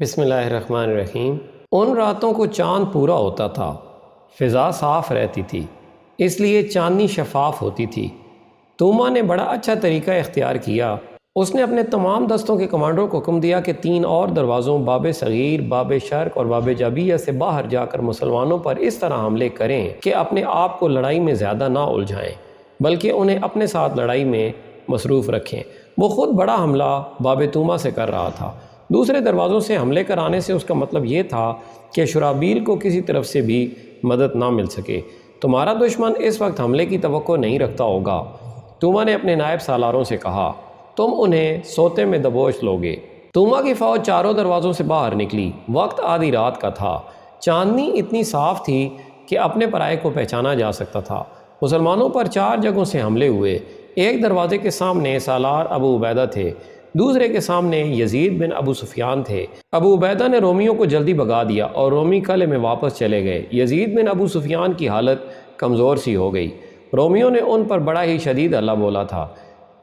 بسم اللہ الرحمن الرحیم۔ ان راتوں کو چاند پورا ہوتا تھا، فضا صاف رہتی تھی، اس لیے چاندنی شفاف ہوتی تھی۔ توما نے بڑا اچھا طریقہ اختیار کیا۔ اس نے اپنے تمام دستوں کے کمانڈروں کو حکم دیا کہ 3 اور دروازوں باب صغیر، باب شرق اور باب جابیہ سے باہر جا کر مسلمانوں پر اس طرح حملے کریں کہ اپنے آپ کو لڑائی میں زیادہ نہ الجھائیں، بلکہ انہیں اپنے ساتھ لڑائی میں مصروف رکھیں۔ وہ خود بڑا حملہ باب توما سے کر رہا تھا۔ دوسرے دروازوں سے حملے کرانے سے اس کا مطلب یہ تھا کہ شرابیل کو کسی طرف سے بھی مدد نہ مل سکے۔ تمہارا دشمن اس وقت حملے کی توقع نہیں رکھتا ہوگا۔ توما نے اپنے نائب سالاروں سے کہا، تم انہیں سوتے میں دبوچ لوگے۔ توما کی فوج چاروں دروازوں سے باہر نکلی۔ وقت آدھی رات کا تھا۔ چاندنی اتنی صاف تھی کہ اپنے پرائے کو پہچانا جا سکتا تھا۔ مسلمانوں پر 4 جگہوں سے حملے ہوئے۔ ایک دروازے کے سامنے سالار ابو عبیدہ تھے، دوسرے کے سامنے یزید بن ابو سفیان تھے۔ ابو عبیدہ نے رومیوں کو جلدی بھگا دیا اور رومی قلعے میں واپس چلے گئے۔ یزید بن ابو سفیان کی حالت کمزور سی ہو گئی۔ رومیوں نے ان پر بڑا ہی شدید حملہ بولا تھا۔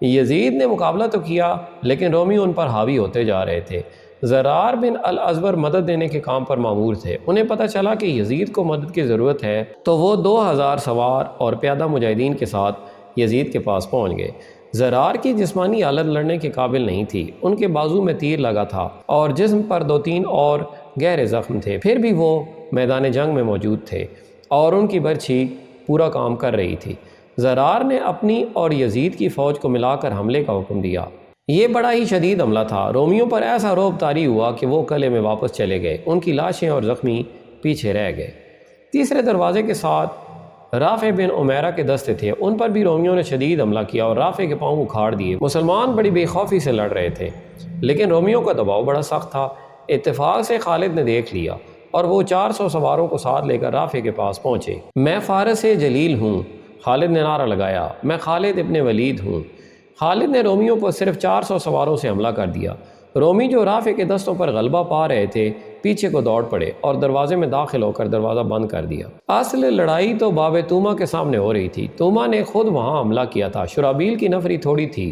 یزید نے مقابلہ تو کیا، لیکن رومی ان پر حاوی ہوتے جا رہے تھے۔ زرار بن الازور مدد دینے کے کام پر مامور تھے۔ انہیں پتہ چلا کہ یزید کو مدد کی ضرورت ہے، تو وہ 2000 سوار اور پیادہ مجاہدین کے ساتھ یزید کے پاس پہنچ گئے۔ زرار کی جسمانی حالت لڑنے کے قابل نہیں تھی۔ ان کے بازو میں تیر لگا تھا اور جسم پر 2-3 اور گہرے زخم تھے، پھر بھی وہ میدان جنگ میں موجود تھے اور ان کی برچھی پورا کام کر رہی تھی۔ زرار نے اپنی اور یزید کی فوج کو ملا کر حملے کا حکم دیا۔ یہ بڑا ہی شدید حملہ تھا۔ رومیوں پر ایسا رعب طاری ہوا کہ وہ قلعے میں واپس چلے گئے۔ ان کی لاشیں اور زخمی پیچھے رہ گئے۔ تیسرے دروازے کے ساتھ رافع بن عمیرہ کے دستے تھے۔ ان پر بھی رومیوں نے شدید حملہ کیا اور رافع کے پاؤں اکھاڑ دیے۔ مسلمان بڑی بے خوفی سے لڑ رہے تھے، لیکن رومیوں کا دباؤ بڑا سخت تھا۔ اتفاق سے خالد نے دیکھ لیا اور وہ 400 سواروں کو ساتھ لے کر رافع کے پاس پہنچے۔ میں فارس جلیل ہوں، خالد نے نعرہ لگایا، میں خالد ابن ولید ہوں۔ خالد نے رومیوں پر صرف 400 سواروں سے حملہ کر دیا۔ رومی جو رافع کے دستوں پر غلبہ پا رہے تھے پیچھے کو دوڑ پڑے اور دروازے میں داخل ہو کر دروازہ بند کر دیا۔ اصل لڑائی تو باب توما کے سامنے ہو رہی تھی۔ توما نے خود وہاں حملہ کیا تھا۔ شرابیل کی نفری تھوڑی تھی،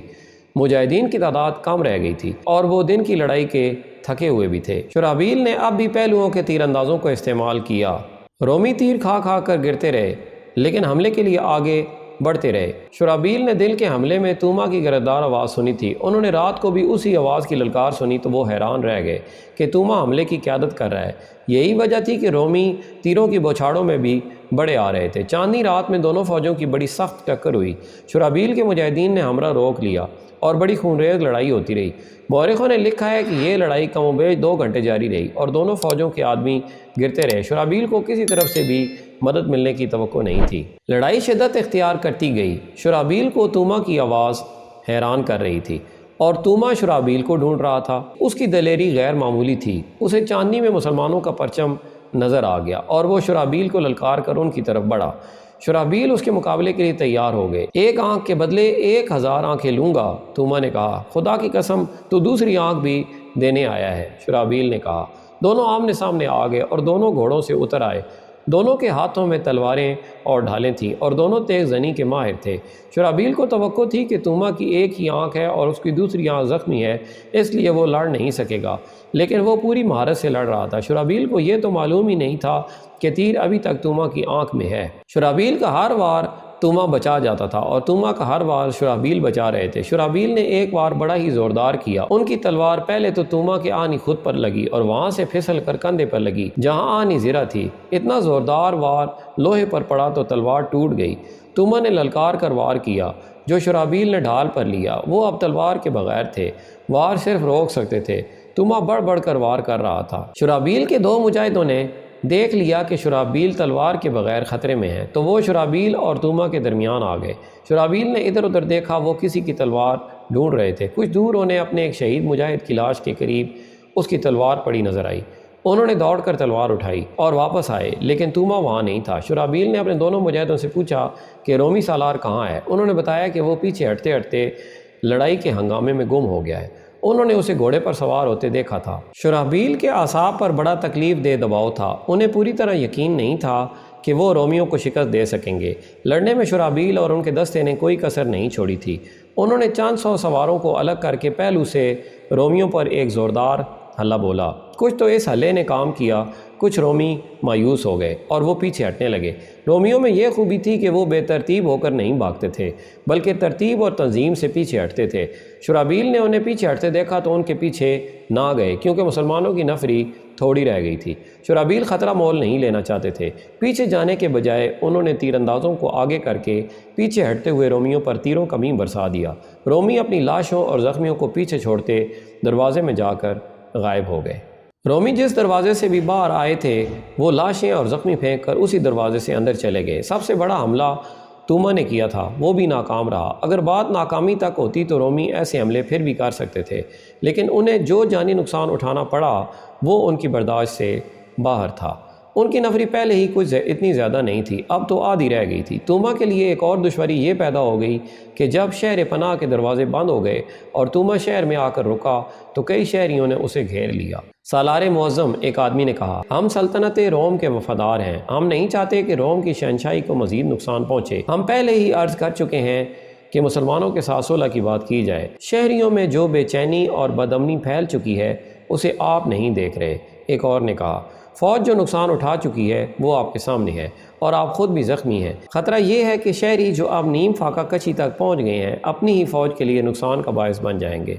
مجاہدین کی تعداد کم رہ گئی تھی اور وہ دن کی لڑائی کے تھکے ہوئے بھی تھے۔ شرابیل نے اب بھی پہلوؤں کے تیر اندازوں کو استعمال کیا۔ رومی تیر کھا کھا کر گرتے رہے، لیکن حملے کے لیے آگے بڑھتے رہے۔ شرابیل نے دل کے حملے میں توما کی گردار آواز سنی تھی۔ انہوں نے رات کو بھی اسی آواز کی للکار سنی تو وہ حیران رہ گئے کہ توما حملے کی قیادت کر رہا ہے۔ یہی وجہ تھی کہ رومی تیروں کی بوچھاڑوں میں بھی بڑے آ رہے تھے۔ چاندنی رات میں دونوں فوجوں کی بڑی سخت ٹکر ہوئی۔ شرابیل کے مجاہدین نے حملہ روک لیا اور بڑی خونریز لڑائی ہوتی رہی۔ مورخوں نے لکھا ہے کہ یہ لڑائی کم و بیش 2 گھنٹے جاری رہی اور دونوں فوجوں کے آدمی گرتے رہے۔ شرابیل کو کسی طرف سے بھی مدد ملنے کی توقع نہیں تھی۔ لڑائی شدت اختیار کرتی گئی۔ شرابیل کو توما کی آواز حیران کر رہی تھی اور توما شرابیل کو ڈھونڈ رہا تھا۔ اس کی دلیری غیر معمولی تھی۔ اسے چاندنی میں مسلمانوں کا پرچم نظر آ گیا اور وہ شرابیل کو للکار کر ان کی طرف بڑھا۔ شرابیل اس کے مقابلے کے لیے تیار ہو گئے۔ 1 آنکھ کے بدلے 1000 آنکھیں لوں گا، توما نے کہا۔ خدا کی قسم، تو دوسری آنکھ بھی دینے آیا ہے، شرابیل نے کہا۔ دونوں آمنے سامنے آ گئے اور دونوں گھوڑوں سے اتر آئے۔ دونوں کے ہاتھوں میں تلواریں اور ڈھالیں تھیں اور دونوں تیز زنی کے ماہر تھے۔ شرابیل کو توقع تھی کہ توما کی ایک ہی آنکھ ہے اور اس کی دوسری آنکھ زخمی ہے، اس لیے وہ لڑ نہیں سکے گا، لیکن وہ پوری مہارت سے لڑ رہا تھا۔ شرابیل کو یہ تو معلوم ہی نہیں تھا کہ تیر ابھی تک توما کی آنکھ میں ہے۔ شرابیل کا ہر وار توما بچا جاتا تھا اور توما کا ہر وار شرابیل بچا رہے تھے۔ شرابیل نے ایک وار بڑا ہی زوردار کیا۔ ان کی تلوار پہلے تو توما کے آنی خود پر لگی اور وہاں سے پھسل کر کندھے پر لگی جہاں آنی زرہ تھی۔ اتنا زوردار وار لوہے پر پڑا تو تلوار ٹوٹ گئی۔ توما نے للکار کر وار کیا جو شرابیل نے ڈھال پر لیا۔ وہ اب تلوار کے بغیر تھے، وار صرف روک سکتے تھے۔ توما بڑھ بڑھ کر وار کر رہا تھا۔ شرابیل کے 2 مجاہدوں نے دیکھ لیا کہ شرابیل تلوار کے بغیر خطرے میں ہے، تو وہ شرابیل اور توما کے درمیان آ گئے۔ شرابیل نے ادھر ادھر دیکھا، وہ کسی کی تلوار ڈھونڈ رہے تھے۔ کچھ دور انہیں اپنے ایک شہید مجاہد کی لاش کے قریب اس کی تلوار پڑی نظر آئی۔ انہوں نے دوڑ کر تلوار اٹھائی اور واپس آئے، لیکن توما وہاں نہیں تھا۔ شرابیل نے اپنے دونوں مجاہدوں سے پوچھا کہ رومی سالار کہاں ہے۔ انہوں نے بتایا کہ وہ پیچھے ہٹتے ہٹتے لڑائی کے ہنگامے میں گم ہو گیا ہے۔ انہوں نے اسے گھوڑے پر سوار ہوتے دیکھا تھا۔ شرابیل کے اعصاب پر بڑا تکلیف دہ دباؤ تھا۔ انہیں پوری طرح یقین نہیں تھا کہ وہ رومیوں کو شکست دے سکیں گے۔ لڑنے میں شرابیل اور ان کے دستے نے کوئی کسر نہیں چھوڑی تھی۔ انہوں نے چند 100 سواروں کو الگ کر کے پہلو سے رومیوں پر ایک زوردار حلہ بولا۔ کچھ تو اس حلے نے کام کیا، کچھ رومی مایوس ہو گئے اور وہ پیچھے ہٹنے لگے۔ رومیوں میں یہ خوبی تھی کہ وہ بے ترتیب ہو کر نہیں بھاگتے تھے بلکہ ترتیب اور تنظیم سے پیچھے ہٹتے تھے۔ شرابیل نے انہیں پیچھے ہٹتے دیکھا تو ان کے پیچھے نہ گئے کیونکہ مسلمانوں کی نفری تھوڑی رہ گئی تھی۔ شرابیل خطرہ مول نہیں لینا چاہتے تھے۔ پیچھے جانے کے بجائے انہوں نے تیر اندازوں کو آگے کر کے پیچھے ہٹتے ہوئے رومیوں پر تیروں کا میم برسا دیا۔ رومی اپنی لاشوں اور زخمیوں کو پیچھے چھوڑتے دروازے میں جا کر غائب ہو گئے۔ رومی جس دروازے سے بھی باہر آئے تھے وہ لاشیں اور زخمی پھینک کر اسی دروازے سے اندر چلے گئے۔ سب سے بڑا حملہ توما نے کیا تھا، وہ بھی ناکام رہا۔ اگر بات ناکامی تک ہوتی تو رومی ایسے حملے پھر بھی کر سکتے تھے، لیکن انہیں جو جانی نقصان اٹھانا پڑا وہ ان کی برداشت سے باہر تھا۔ ان کی نفری پہلے ہی کچھ اتنی زیادہ نہیں تھی، اب تو آدھی رہ گئی تھی۔ توما کے لیے ایک اور دشواری یہ پیدا ہو گئی کہ جب شہر پناہ کے دروازے بند ہو گئے اور توما شہر میں آ کر رکا تو کئی شہریوں نے اسے گھیر لیا۔ سالار معظم، ایک آدمی نے کہا، ہم سلطنت روم کے وفادار ہیں، ہم نہیں چاہتے کہ روم کی شہنشاہی کو مزید نقصان پہنچے۔ ہم پہلے ہی عرض کر چکے ہیں کہ مسلمانوں کے ساتھ صلح کی بات کی جائے۔ شہریوں میں جو بے چینی اور بدامنی پھیل چکی ہے اسے آپ نہیں دیکھ رہے۔ ایک اور نے کہا، فوج جو نقصان اٹھا چکی ہے وہ آپ کے سامنے ہے اور آپ خود بھی زخمی ہیں۔ خطرہ یہ ہے کہ شہری جو اب نیم فاقہ کچھی تک پہنچ گئے ہیں اپنی ہی فوج کے لیے نقصان کا باعث بن جائیں گے۔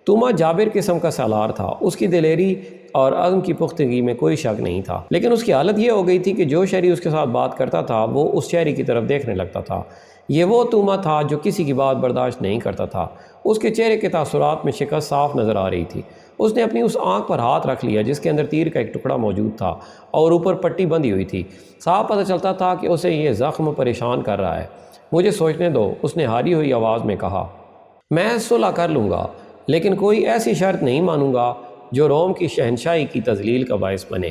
توما جابر قسم کا سالار تھا، اس کی دلیری اور عزم کی پختگی میں کوئی شک نہیں تھا، لیکن اس کی حالت یہ ہو گئی تھی کہ جو شہری اس کے ساتھ بات کرتا تھا وہ اس شہری کی طرف دیکھنے لگتا تھا۔ یہ وہ توما تھا جو کسی کی بات برداشت نہیں کرتا تھا۔ اس کے چہرے کے تاثرات میں شکست صاف نظر آ رہی تھی۔ اس نے اپنی اس آنکھ پر ہاتھ رکھ لیا جس کے اندر تیر کا ایک ٹکڑا موجود تھا اور اوپر پٹی بندھی ہوئی تھی۔ صاف پتہ چلتا تھا کہ اسے یہ زخم پریشان کر رہا ہے۔ مجھے سوچنے دو، اس نے ہاری ہوئی آواز میں کہا۔ میں صلح کر لوں گا لیکن کوئی ایسی شرط نہیں مانوں گا جو روم کی شہنشاہی کی تذلیل کا باعث بنے۔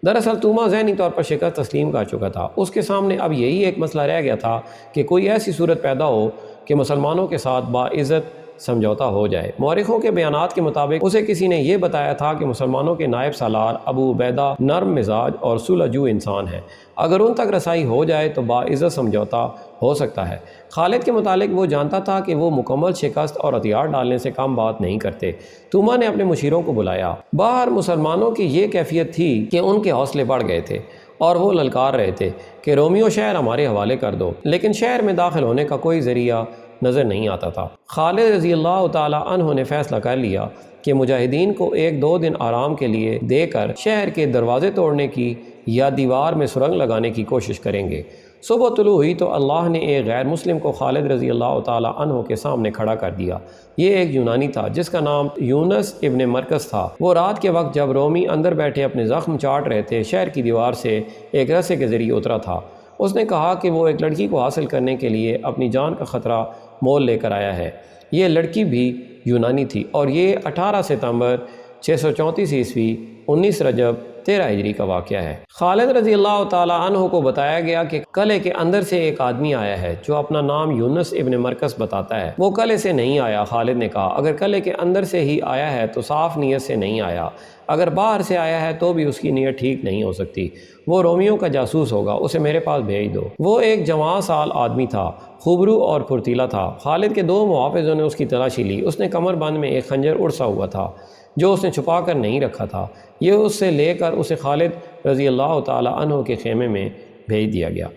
دراصل توما ذہنی طور پر شکست تسلیم کر چکا تھا۔ اس کے سامنے اب یہی ایک مسئلہ رہ گیا تھا کہ کوئی ایسی صورت پیدا ہو کہ مسلمانوں کے ساتھ باعزت سمجھوتا ہو جائے۔ مورخوں کے بیانات کے مطابق اسے کسی نے یہ بتایا تھا کہ مسلمانوں کے نائب سالار ابو عبیدہ نرم مزاج اور صلح جو انسان ہیں، اگر ان تک رسائی ہو جائے تو باعزت سمجھوتا ہو سکتا ہے۔ خالد کے متعلق وہ جانتا تھا کہ وہ مکمل شکست اور ہتھیار ڈالنے سے کم بات نہیں کرتے۔ توما نے اپنے مشیروں کو بلایا۔ باہر مسلمانوں کی یہ کیفیت تھی کہ ان کے حوصلے بڑھ گئے تھے اور وہ للکار رہے تھے کہ رومیو شہر ہمارے حوالے کر دو، لیکن شہر میں داخل ہونے کا کوئی ذریعہ نظر نہیں آتا تھا۔ خالد رضی اللہ تعالی عنہ نے فیصلہ کر لیا کہ مجاہدین کو 1-2 دن آرام کے لیے دے کر شہر کے دروازے توڑنے کی یا دیوار میں سرنگ لگانے کی کوشش کریں گے۔ صبح طلوع ہوئی تو اللہ نے ایک غیر مسلم کو خالد رضی اللہ تعالی عنہ کے سامنے کھڑا کر دیا۔ یہ ایک یونانی تھا جس کا نام یونس ابن مرکز تھا۔ وہ رات کے وقت جب رومی اندر بیٹھے اپنے زخم چاٹ رہے تھے شہر کی دیوار سے ایک رسے کے ذریعے اترا تھا۔ اس نے کہا کہ وہ ایک لڑکی کو حاصل کرنے کے لیے اپنی جان کا خطرہ مول لے کر آیا ہے۔ یہ لڑکی بھی یونانی تھی اور یہ 18 ستمبر 634 عیسوی 19 رجب 13 ہجری کا واقعہ ہے۔ خالد رضی اللہ تعالی عنہ کو بتایا گیا کہ قلعے کے اندر سے ایک آدمی آیا ہے جو اپنا نام یونس ابن مرکز بتاتا ہے۔ وہ قلعے سے نہیں آیا۔ خالد نے کہا، اگر قلعے کے اندر سے ہی آیا ہے تو صاف نیت سے نہیں آیا، اگر باہر سے آیا ہے تو بھی اس کی نیت ٹھیک نہیں ہو سکتی۔ وہ رومیوں کا جاسوس ہوگا، اسے میرے پاس بھیج دو۔ وہ ایک جوان سال آدمی تھا، خوبرو اور پھرتیلا تھا۔ خالد کے 2 محافظوں نے اس کی تلاشی لی۔ اس نے کمر بند میں ایک خنجر اڑسا ہوا تھا جو اس نے چھپا کر نہیں رکھا تھا۔ یہ اس سے لے کر اسے خالد رضی اللہ تعالی عنہ کے خیمے میں بھیج دیا گیا۔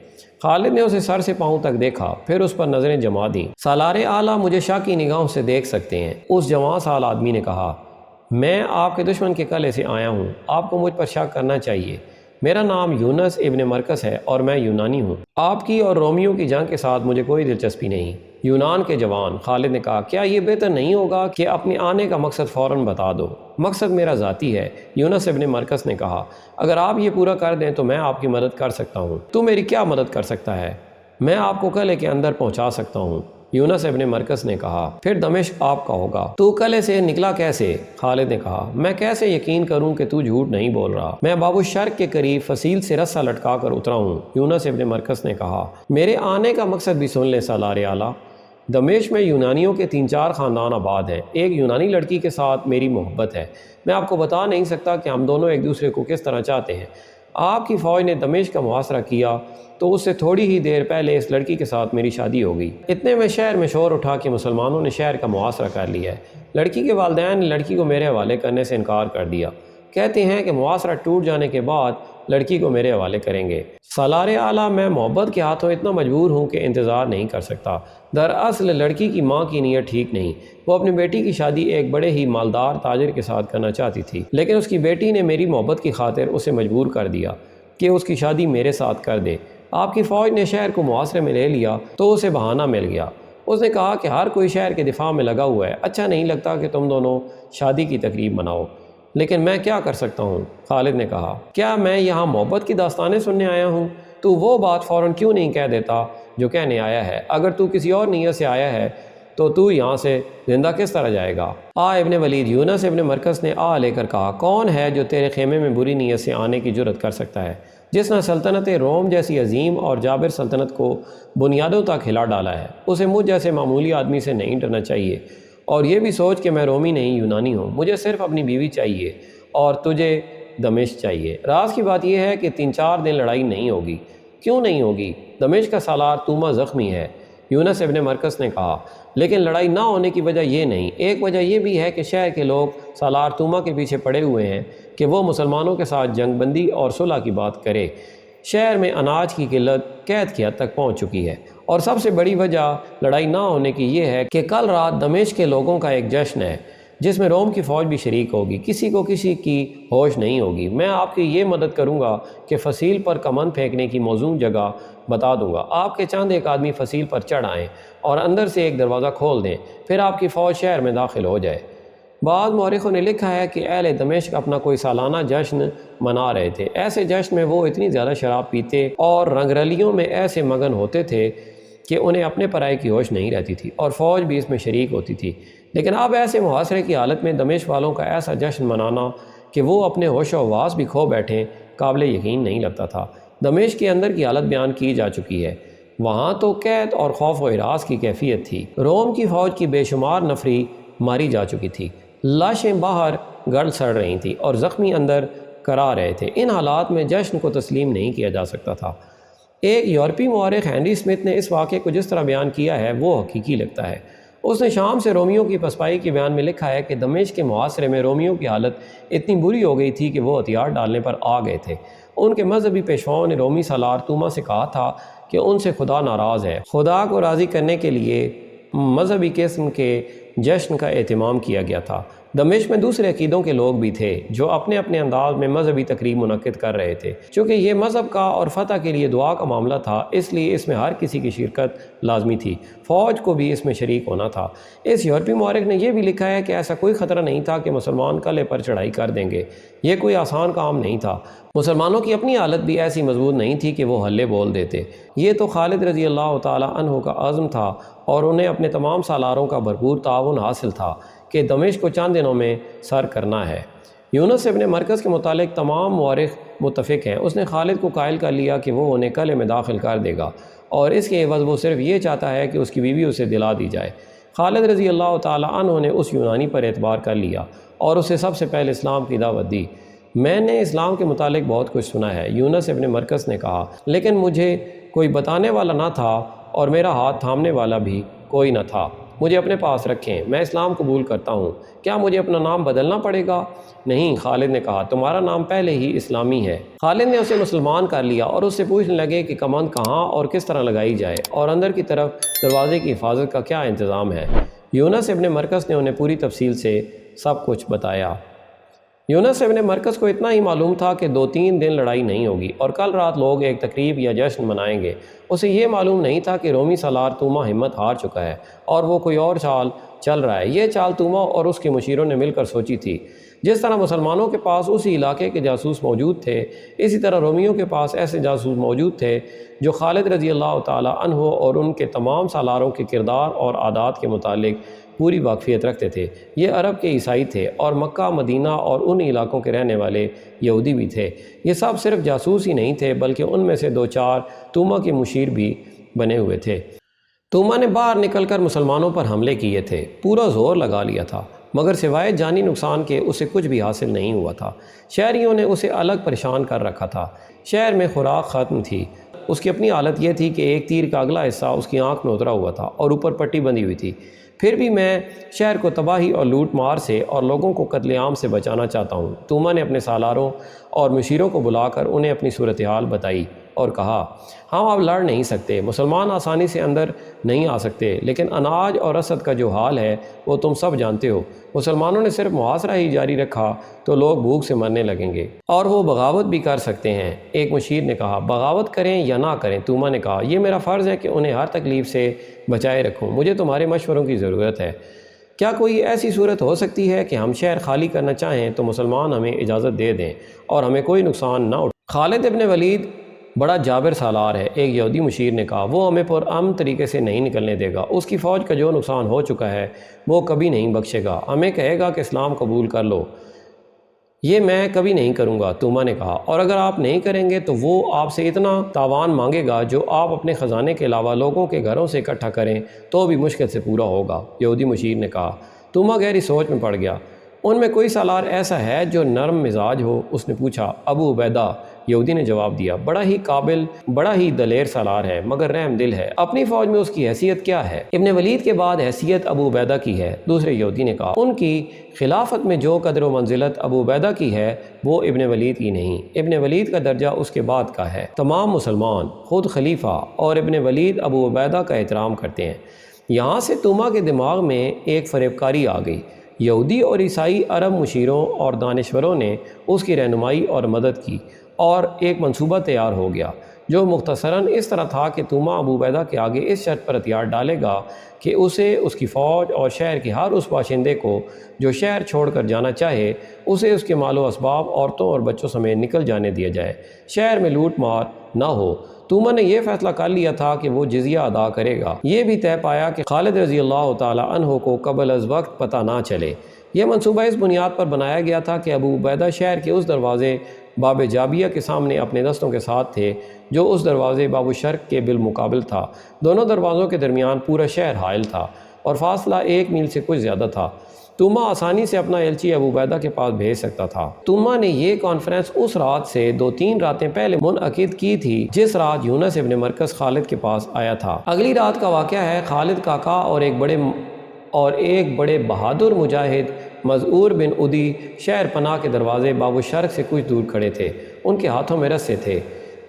خالد نے اسے سر سے پاؤں تک دیکھا، پھر اس پر نظریں جما دیں۔ سالار اعلیٰ مجھے شاکی نگاہوں سے دیکھ سکتے ہیں، اس جوان سال آدمی نے کہا۔ میں آپ کے دشمن کے قلعے سے آیا ہوں، آپ کو مجھ پر شک کرنا چاہیے۔ میرا نام یونس ابن مرکز ہے اور میں یونانی ہوں۔ آپ کی اور رومیوں کی جنگ کے ساتھ مجھے کوئی دلچسپی نہیں۔ یونان کے جوان، خالد نے کہا، کیا یہ بہتر نہیں ہوگا کہ اپنے آنے کا مقصد فوراً بتا دو؟ مقصد میرا ذاتی ہے، یونس ابن مرکز نے کہا۔ اگر آپ یہ پورا کر دیں تو میں آپ کی مدد کر سکتا ہوں۔ تو میری کیا مدد کر سکتا ہے؟ میں آپ کو قلعے کے اندر پہنچا سکتا ہوں، یونس ابن مرکز نے کہا۔ پھر دمشق آپ کا ہوگا۔ تو قلعے سے نکلا کیسے؟ خالد نے کہا، میں کیسے یقین کروں کہ تو جھوٹ نہیں بول رہا؟ میں باب الشرق کے قریب فصیل سے رسہ لٹکا کر اترا ہوں، یونس ابن مرکز نے کہا۔ میرے آنے کا مقصد بھی سن لیں سالار اعلیٰ۔ دمشق میں یونانیوں کے 3-4 خاندان آباد ہیں۔ ایک یونانی لڑکی کے ساتھ میری محبت ہے۔ میں آپ کو بتا نہیں سکتا کہ ہم دونوں ایک دوسرے کو کس طرح چاہتے ہیں۔ آپ کی فوج نے دمشق کا محاصرہ کیا تو اس سے تھوڑی ہی دیر پہلے اس لڑکی کے ساتھ میری شادی ہو گئی۔ اتنے میں شہر میں شور اٹھا کہ مسلمانوں نے شہر کا محاصرہ کر لیا ہے۔ لڑکی کے والدین نے لڑکی کو میرے حوالے کرنے سے انکار کر دیا، کہتے ہیں کہ محاصرہ ٹوٹ جانے کے بعد لڑکی کو میرے حوالے کریں گے۔ سالار اعلیٰ، میں محبت کے ہاتھوں اتنا مجبور ہوں کہ انتظار نہیں کر سکتا۔ دراصل لڑکی کی ماں کی نیت ٹھیک نہیں، وہ اپنی بیٹی کی شادی ایک بڑے ہی مالدار تاجر کے ساتھ کرنا چاہتی تھی، لیکن اس کی بیٹی نے میری محبت کی خاطر اسے مجبور کر دیا کہ اس کی شادی میرے ساتھ کر دے۔ آپ کی فوج نے شہر کو محاصرے میں لے لیا تو اسے بہانہ مل گیا۔ اس نے کہا کہ ہر کوئی شہر کے دفاع میں لگا ہوا ہے، اچھا نہیں لگتا کہ تم دونوں شادی کی تقریب مناؤ، لیکن میں کیا کر سکتا ہوں؟ خالد نے کہا، کیا میں یہاں محبت کی داستانیں سننے آیا ہوں؟ تو وہ بات فوراً کیوں نہیں کہہ دیتا جو کہنے آیا ہے؟ اگر تو کسی اور نیت سے آیا ہے تو یہاں سے زندہ کس طرح جائے گا؟ ابن ولید، یونس ابن مرکز نے لے کر کہا، کون ہے جو تیرے خیمے میں بری نیت سے آنے کی جرت کر سکتا ہے، جس نے سلطنت روم جیسی عظیم اور جابر سلطنت کو بنیادوں تک ہلا ڈالا ہے؟ اسے مجھ جیسے معمولی آدمی سے نہیں ڈرنا چاہیے، اور یہ بھی سوچ کہ میں رومی نہیں یونانی ہوں، مجھے صرف اپنی بیوی چاہیے اور تجھے دمشق چاہیے۔ راز کی بات یہ ہے کہ 3-4 دن لڑائی نہیں ہوگی۔ کیوں نہیں ہوگی؟ دمشق کا سالار توما زخمی ہے، یونس ابن مرکز نے کہا، لیکن لڑائی نہ ہونے کی وجہ یہ نہیں، ایک وجہ یہ بھی ہے کہ شہر کے لوگ سالار توما کے پیچھے پڑے ہوئے ہیں کہ وہ مسلمانوں کے ساتھ جنگ بندی اور صلح کی بات کرے۔ شہر میں اناج کی قلت قید کی حد تک پہنچ چکی ہے، اور سب سے بڑی وجہ لڑائی نہ ہونے کی یہ ہے کہ کل رات دمشق کے لوگوں کا ایک جشن ہے جس میں روم کی فوج بھی شریک ہوگی، کسی کو کسی کی ہوش نہیں ہوگی۔ میں آپ کی یہ مدد کروں گا کہ فصیل پر کمند پھینکنے کی موزوں جگہ بتا دوں گا، آپ کے چند ایک آدمی فصیل پر چڑھ آئیں اور اندر سے ایک دروازہ کھول دیں، پھر آپ کی فوج شہر میں داخل ہو جائے۔ بعض مورخوں نے لکھا ہے کہ اہل دمشق اپنا کوئی سالانہ جشن منا رہے تھے۔ ایسے جشن میں وہ اتنی زیادہ شراب پیتے اور رنگرلیوں میں ایسے مگن ہوتے تھے کہ انہیں اپنے پرائے کی ہوش نہیں رہتی تھی، اور فوج بھی اس میں شریک ہوتی تھی۔ لیکن اب ایسے محاصرے کی حالت میں دمشق والوں کا ایسا جشن منانا کہ وہ اپنے ہوش و حواس بھی کھو بیٹھیں، قابل یقین نہیں لگتا تھا۔ دمشق کے اندر کی حالت بیان کی جا چکی ہے، وہاں تو قید اور خوف و ہراس کی کیفیت تھی۔ روم کی فوج کی بے شمار نفری ماری جا چکی تھی، لاشیں باہر گل سڑ رہی تھیں اور زخمی اندر کرا رہے تھے۔ ان حالات میں جشن کو تسلیم نہیں کیا جا سکتا تھا۔ ایک یورپی مورخ ہینری اسمتھ نے اس واقعے کو جس طرح بیان کیا ہے وہ حقیقی لگتا ہے۔ اس نے شام سے رومیوں کی پسپائی کے بیان میں لکھا ہے کہ دمشق کے محاصرے میں رومیوں کی حالت اتنی بری ہو گئی تھی کہ وہ ہتھیار ڈالنے پر آ گئے تھے۔ ان کے مذہبی پیشواؤں نے رومی سالار توما سے کہا تھا کہ ان سے خدا ناراض ہے۔ خدا کو راضی کرنے کے لیے مذہبی قسم کے جشن کا اہتمام کیا گیا تھا۔ دمشق میں دوسرے عقیدوں کے لوگ بھی تھے جو اپنے اپنے انداز میں مذہبی تقریب منعقد کر رہے تھے۔ چونکہ یہ مذہب کا اور فتح کے لیے دعا کا معاملہ تھا، اس لیے اس میں ہر کسی کی شرکت لازمی تھی، فوج کو بھی اس میں شریک ہونا تھا۔ اس یورپی مورخ نے یہ بھی لکھا ہے کہ ایسا کوئی خطرہ نہیں تھا کہ مسلمان قلعے پر چڑھائی کر دیں گے، یہ کوئی آسان کام نہیں تھا۔ مسلمانوں کی اپنی حالت بھی ایسی مضبوط نہیں تھی کہ وہ حلے بول دیتے۔ یہ تو خالد رضی اللہ تعالی عنہ کا عزم تھا، اور انہیں اپنے تمام سالاروں کا بھرپور تعاون حاصل تھا کہ دمشق کو چند دنوں میں سر کرنا ہے۔ یونس ابن مرکز کے متعلق تمام مورخ متفق ہیں۔ اس نے خالد کو قائل کر لیا کہ وہ انہیں قلعے میں داخل کر دے گا، اور اس کے عوض وہ صرف یہ چاہتا ہے کہ اس کی بیوی اسے دلا دی جائے۔ خالد رضی اللہ تعالی عنہ نے اس یونانی پر اعتبار کر لیا اور اسے سب سے پہلے اسلام کی دعوت دی۔ میں نے اسلام کے متعلق بہت کچھ سنا ہے، یونس ابن مرکز نے کہا، لیکن مجھے کوئی بتانے والا نہ تھا اور میرا ہاتھ تھامنے والا بھی کوئی نہ تھا۔ مجھے اپنے پاس رکھیں، میں اسلام قبول کرتا ہوں۔ کیا مجھے اپنا نام بدلنا پڑے گا؟ نہیں، خالد نے کہا، تمہارا نام پہلے ہی اسلامی ہے۔ خالد نے اسے مسلمان کر لیا اور اس سے پوچھنے لگے کہ کمند کہاں اور کس طرح لگائی جائے، اور اندر کی طرف دروازے کی حفاظت کا کیا انتظام ہے۔ یونس ابن مرکز نے انہیں پوری تفصیل سے سب کچھ بتایا۔ یونس ابن مرکز کو اتنا ہی معلوم تھا کہ 2-3 دن لڑائی نہیں ہوگی اور کل رات لوگ ایک تقریب یا جشن منائیں گے۔ اسے یہ معلوم نہیں تھا کہ رومی سالار توما ہمت ہار چکا ہے اور وہ کوئی اور چال چل رہا ہے۔ یہ چال توما اور اس کے مشیروں نے مل کر سوچی تھی۔ جس طرح مسلمانوں کے پاس اسی علاقے کے جاسوس موجود تھے، اسی طرح رومیوں کے پاس ایسے جاسوس موجود تھے جو خالد رضی اللہ تعالی عنہ اور ان کے تمام سالاروں کے کردار اور عادات کے متعلق پوری واقفیت رکھتے تھے۔ یہ عرب کے عیسائی تھے اور مکہ، مدینہ اور ان علاقوں کے رہنے والے یہودی بھی تھے۔ یہ سب صرف جاسوس ہی نہیں تھے بلکہ ان میں سے 2-4 توما کے مشیر بھی بنے ہوئے تھے۔ توما نے باہر نکل کر مسلمانوں پر حملے کیے تھے، پورا زور لگا لیا تھا، مگر سوائے جانی نقصان کے اسے کچھ بھی حاصل نہیں ہوا تھا۔ شہریوں نے اسے الگ پریشان کر رکھا تھا۔ شہر میں خوراک ختم تھی۔ اس کی اپنی حالت یہ تھی کہ ایک تیر کا اگلا حصہ اس کی آنکھ میں اترا ہوا تھا اور اوپر پٹی بندھی ہوئی تھی۔ پھر بھی میں شہر کو تباہی اور لوٹ مار سے اور لوگوں کو قتل عام سے بچانا چاہتا ہوں۔ توما نے اپنے سالاروں اور مشیروں کو بلا کر انہیں اپنی صورتحال بتائی اور کہا، ہم اب لڑ نہیں سکتے، مسلمان آسانی سے اندر نہیں آ سکتے، لیکن اناج اور رسد کا جو حال ہے وہ تم سب جانتے ہو۔ مسلمانوں نے صرف محاصرہ ہی جاری رکھا تو لوگ بھوک سے مرنے لگیں گے اور وہ بغاوت بھی کر سکتے ہیں۔ ایک مشیر نے کہا، بغاوت کریں یا نہ کریں؟ توما نے کہا، یہ میرا فرض ہے کہ انہیں ہر تکلیف سے بچائے رکھوں، مجھے تمہارے مشوروں کی ضرورت ہے۔ کیا کوئی ایسی صورت ہو سکتی ہے کہ ہم شہر خالی کرنا چاہیں تو مسلمان ہمیں اجازت دے دیں اور ہمیں کوئی نقصان نہ اٹھائے؟ خالد ابن ولید بڑا جابر سالار ہے، ایک یہودی مشیر نے کہا، وہ ہمیں پرامن طریقے سے نہیں نکلنے دے گا۔ اس کی فوج کا جو نقصان ہو چکا ہے وہ کبھی نہیں بخشے گا، ہمیں کہے گا کہ اسلام قبول کر لو۔ یہ میں کبھی نہیں کروں گا، توما نے کہا، اور اگر آپ نہیں کریں گے تو وہ آپ سے اتنا تاوان مانگے گا جو آپ اپنے خزانے کے علاوہ لوگوں کے گھروں سے اکٹھا کریں تو بھی مشکل سے پورا ہوگا۔ یہودی مشیر نے کہا۔ توما گہری سوچ میں پڑ گیا۔ ان میں کوئی سالار ایسا ہے جو نرم مزاج ہو؟ اس نے پوچھا۔ ابو عبیدہ، یہودی نے جواب دیا، بڑا ہی قابل، بڑا ہی دلیر سالار ہے، مگر رحم دل ہے۔ اپنی فوج میں اس کی حیثیت کیا ہے؟ ابن ولید کے بعد حیثیت ابو عبیدہ کی ہے، دوسرے یہودی نے کہا۔ ان کی خلافت میں جو قدر و منزلت ابو عبیدہ کی ہے وہ ابن ولید کی نہیں، ابن ولید کا درجہ اس کے بعد کا ہے۔ تمام مسلمان، خود خلیفہ اور ابن ولید ابو عبیدہ کا احترام کرتے ہیں۔ یہاں سے توما کے دماغ میں ایک فریب کاری آ گئی۔ یہودی اور عیسائی عرب مشیروں اور دانشوروں نے اس کی رہنمائی اور مدد کی اور ایک منصوبہ تیار ہو گیا جو مختصراً اس طرح تھا کہ توما ابو عبیدہ کے آگے اس شرط پر ہتھیار ڈالے گا کہ اسے، اس کی فوج اور شہر کے ہر اس باشندے کو جو شہر چھوڑ کر جانا چاہے، اسے اس کے مال و اسباب، عورتوں اور بچوں سمیت نکل جانے دیا جائے، شہر میں لوٹ مار نہ ہو۔ توما نے یہ فیصلہ کر لیا تھا کہ وہ جزیہ ادا کرے گا۔ یہ بھی طے پایا کہ خالد رضی اللہ تعالی عنہ کو قبل از وقت پتہ نہ چلے۔ یہ منصوبہ اس بنیاد پر بنایا گیا تھا کہ ابو عبیدہ شہر کے اس دروازے باب جابیہ کے سامنے اپنے دستوں کے ساتھ تھے جو اس دروازے باب الشرق کے بالمقابل تھا۔ دونوں دروازوں کے درمیان پورا شہر حائل تھا اور فاصلہ 1 میل سے کچھ زیادہ تھا۔ توما آسانی سے اپنا ایلچی ابو عبیدہ کے پاس بھیج سکتا تھا۔ توما نے یہ کانفرنس اس رات سے 2-3 راتیں پہلے منعقد کی تھی جس رات یونس ابن مرکز خالد کے پاس آیا تھا۔ اگلی رات کا واقعہ ہے۔ خالد کاکا اور ایک بڑے بہادر مجاہد مذعور بن ادی شہر پناہ کے دروازے باب الشرق سے کچھ دور کھڑے تھے۔ ان کے ہاتھوں میں رسے تھے۔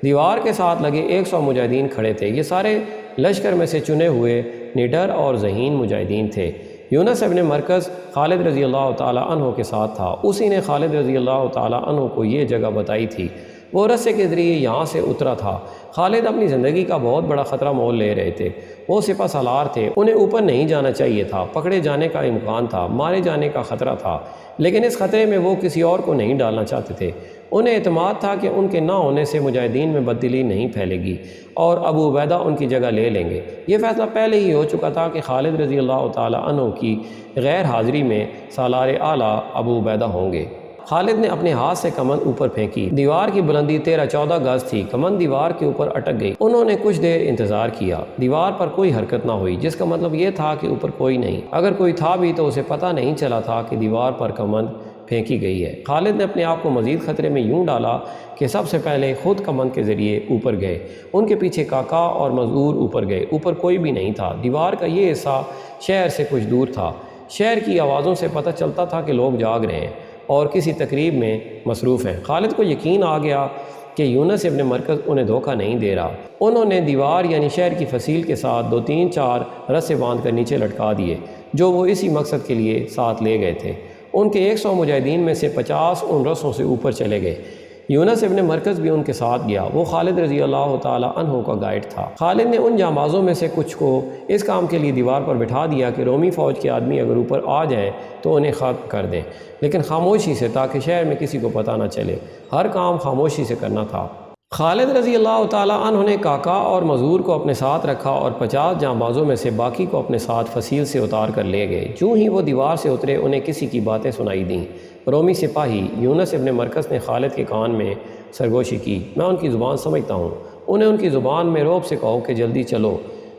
دیوار کے ساتھ لگے 100 مجاہدین کھڑے تھے۔ یہ سارے لشکر میں سے چنے ہوئے نڈر اور ذہین مجاہدین تھے۔ یونس ابن مرکز خالد رضی اللہ تعالی عنہ کے ساتھ تھا۔ اسی نے خالد رضی اللہ تعالی عنہ کو یہ جگہ بتائی تھی۔ وہ رسے کے ذریعے یہاں سے اترا تھا۔ خالد اپنی زندگی کا بہت بڑا خطرہ مول لے رہے تھے۔ وہ سپہ سالار تھے، انہیں اوپر نہیں جانا چاہیے تھا، پکڑے جانے کا امکان تھا، مارے جانے کا خطرہ تھا، لیکن اس خطرے میں وہ کسی اور کو نہیں ڈالنا چاہتے تھے۔ انہیں اعتماد تھا کہ ان کے نہ ہونے سے مجاہدین میں بددلی نہیں پھیلے گی اور ابو عبیدہ ان کی جگہ لے لیں گے۔ یہ فیصلہ پہلے ہی ہو چکا تھا کہ خالد رضی اللہ تعالی عنہ کی غیر حاضری میں سالار اعلیٰ ابو عبیدہ ہوں گے۔ خالد نے اپنے ہاتھ سے کمند اوپر پھینکی۔ دیوار کی بلندی 13-14 گز تھی۔ کمند دیوار کے اوپر اٹک گئی۔ انہوں نے کچھ دیر انتظار کیا۔ دیوار پر کوئی حرکت نہ ہوئی، جس کا مطلب یہ تھا کہ اوپر کوئی نہیں۔ اگر کوئی تھا بھی تو اسے پتہ نہیں چلا تھا کہ دیوار پر کمند پھینکی گئی ہے۔ خالد نے اپنے آپ کو مزید خطرے میں یوں ڈالا کہ سب سے پہلے خود کمند کے ذریعے اوپر گئے۔ ان کے پیچھے کاکا اور مذعور اوپر گئے۔ اوپر کوئی بھی نہیں تھا۔ دیوار کا یہ حصہ شہر سے کچھ دور تھا۔ شہر کی آوازوں سے پتہ چلتا تھا کہ لوگ جاگ رہے ہیں اور کسی تقریب میں مصروف ہیں۔ خالد کو یقین آ گیا کہ یونس ابن مرکز انہیں دھوکہ نہیں دے رہا۔ انہوں نے دیوار یعنی شہر کی فصیل کے ساتھ 2-3-4 رسے باندھ کر نیچے لٹکا دیے جو وہ اسی مقصد کے لیے ساتھ لے گئے تھے۔ ان کے 100 مجاہدین میں سے 50 ان رسوں سے اوپر چلے گئے۔ یونس ابن مرکز بھی ان کے ساتھ گیا۔ وہ خالد رضی اللہ تعالی عنہ کا گائیڈ تھا۔ خالد نے ان جانبازوں میں سے کچھ کو اس کام کے لیے دیوار پر بٹھا دیا کہ رومی فوج کے آدمی اگر اوپر آ جائیں تو انہیں ختم کر دیں، لیکن خاموشی سے، تاکہ شہر میں کسی کو پتہ نہ چلے۔ ہر کام خاموشی سے کرنا تھا۔ خالد رضی اللہ تعالی عنہ نے کاکا اور مذعور کو اپنے ساتھ رکھا اور 50 جانبازوں میں سے باقی کو اپنے ساتھ فصیل سے اتار کر لے گئے۔ جو ہی وہ دیوار سے اترے انہیں کسی کی باتیں سنائی دیں۔ رومی سپاہی یونس ابن مرکز نے خالد کے کان میں سرگوشی کی، میں ان کی زبان سمجھتا ہوں، انہیں ان کی زبان میں رعب سے کہو کہ جلدی چلو۔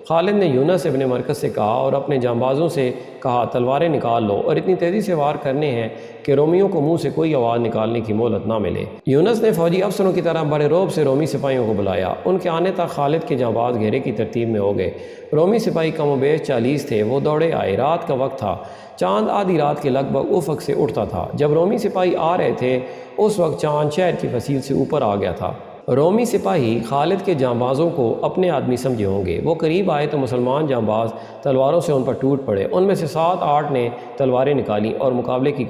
خالد نے یونس ابن مرکز سے کہا اور اپنے جانبازوں سے کہا تلواریں نکال لو اور اتنی تیزی سے وار کرنے ہیں کہ رومیوں کو منہ سے کوئی آواز نکالنے کی مہلت نہ ملے۔ یونس نے فوجی افسروں کی طرح بڑے رعب سے رومی سپاہیوں کو بلایا۔ ان کے آنے تک خالد کے جانباز گھیرے کی ترتیب میں ہو گئے۔ رومی سپاہی کم و بیش 40 تھے۔ وہ دوڑے آئے۔ رات کا وقت تھا۔ چاند آدھی رات کے لگ بھگ افق سے اٹھتا تھا۔ جب رومی سپاہی آ رہے تھے اس وقت چاند شہر کی فصیل سے اوپر آ گیا تھا۔ رومی سپاہی خالد کے جانبازوں کو اپنے آدمی سمجھے ہوں گے۔ وہ قریب آئے تو مسلمان جانباز تلواروں سے ان پر ٹوٹ پڑے۔ ان میں سے 7-8 نے تلواریں نکالیں اور مقابلے کی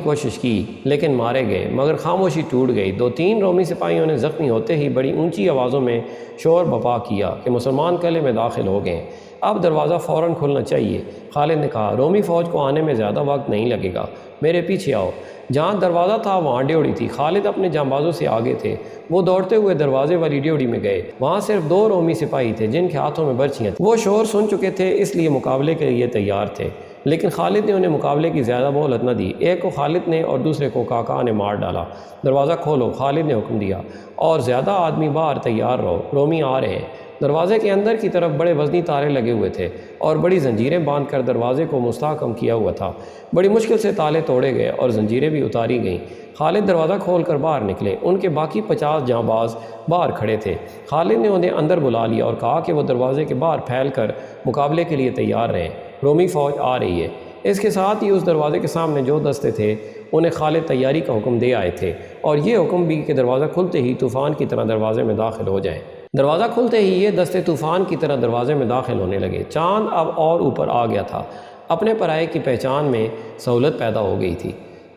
کوشش کی لیکن مارے گئے، مگر خاموشی ٹوٹ گئی۔ 2-3 رومی سپاہیوں نے زخمی ہوتے ہی بڑی اونچی آوازوں میں شور بپا کیا کہ مسلمان قلعے میں داخل ہو گئے، اب دروازہ فوراً کھلنا چاہیے۔ خالد نے کہا رومی فوج کو آنے میں زیادہ وقت نہیں لگے گا، میرے پیچھے آؤ۔ جہاں دروازہ تھا وہاں ڈیوڑی تھی۔ خالد اپنے جانبازوں سے آگے تھے۔ وہ دوڑتے ہوئے دروازے والی ڈیوڑی میں گئے۔ وہاں صرف 2 رومی سپاہی تھے جن کے ہاتھوں میں برچیاں تھیں۔ وہ شور سن چکے تھے اس لیے مقابلے کے لیے تیار تھے، لیکن خالد نے انہیں مقابلے کی زیادہ مہلت نہ دی۔ ایک کو خالد نے اور دوسرے کو کاکا نے مار ڈالا۔ دروازہ کھولو، خالد نے حکم دیا، اور زیادہ آدمی باہر تیار رہو، رومی آ رہے ہیں۔ دروازے کے اندر کی طرف بڑے وزنی تارے لگے ہوئے تھے اور بڑی زنجیریں باندھ کر دروازے کو مستحکم کیا ہوا تھا۔ بڑی مشکل سے تالے توڑے گئے اور زنجیریں بھی اتاری گئیں۔ خالد دروازہ کھول کر باہر نکلے۔ ان کے باقی 50 جانباز باہر کھڑے تھے۔ خالد نے انہیں اندر بلا لیا اور کہا کہ وہ دروازے کے باہر پھیل کر مقابلے کے لیے تیار رہیں، رومی فوج آ رہی ہے۔ اس کے ساتھ ہی اس دروازے کے سامنے جو دستے تھے انہیں خالد تیاری کا حکم دے آئے تھے، اور یہ حکم بھی کہ دروازہ کھلتے ہی طوفان کی طرح دروازے میں داخل ہو جائیں۔ دروازہ کھلتے ہی یہ دستے طوفان کی طرح دروازے میں داخل ہونے لگے۔ چاند اب اور اوپر آ گیا تھا۔ اپنے پرائے کی پہچان میں سہولت پیدا ہو گئی تھی۔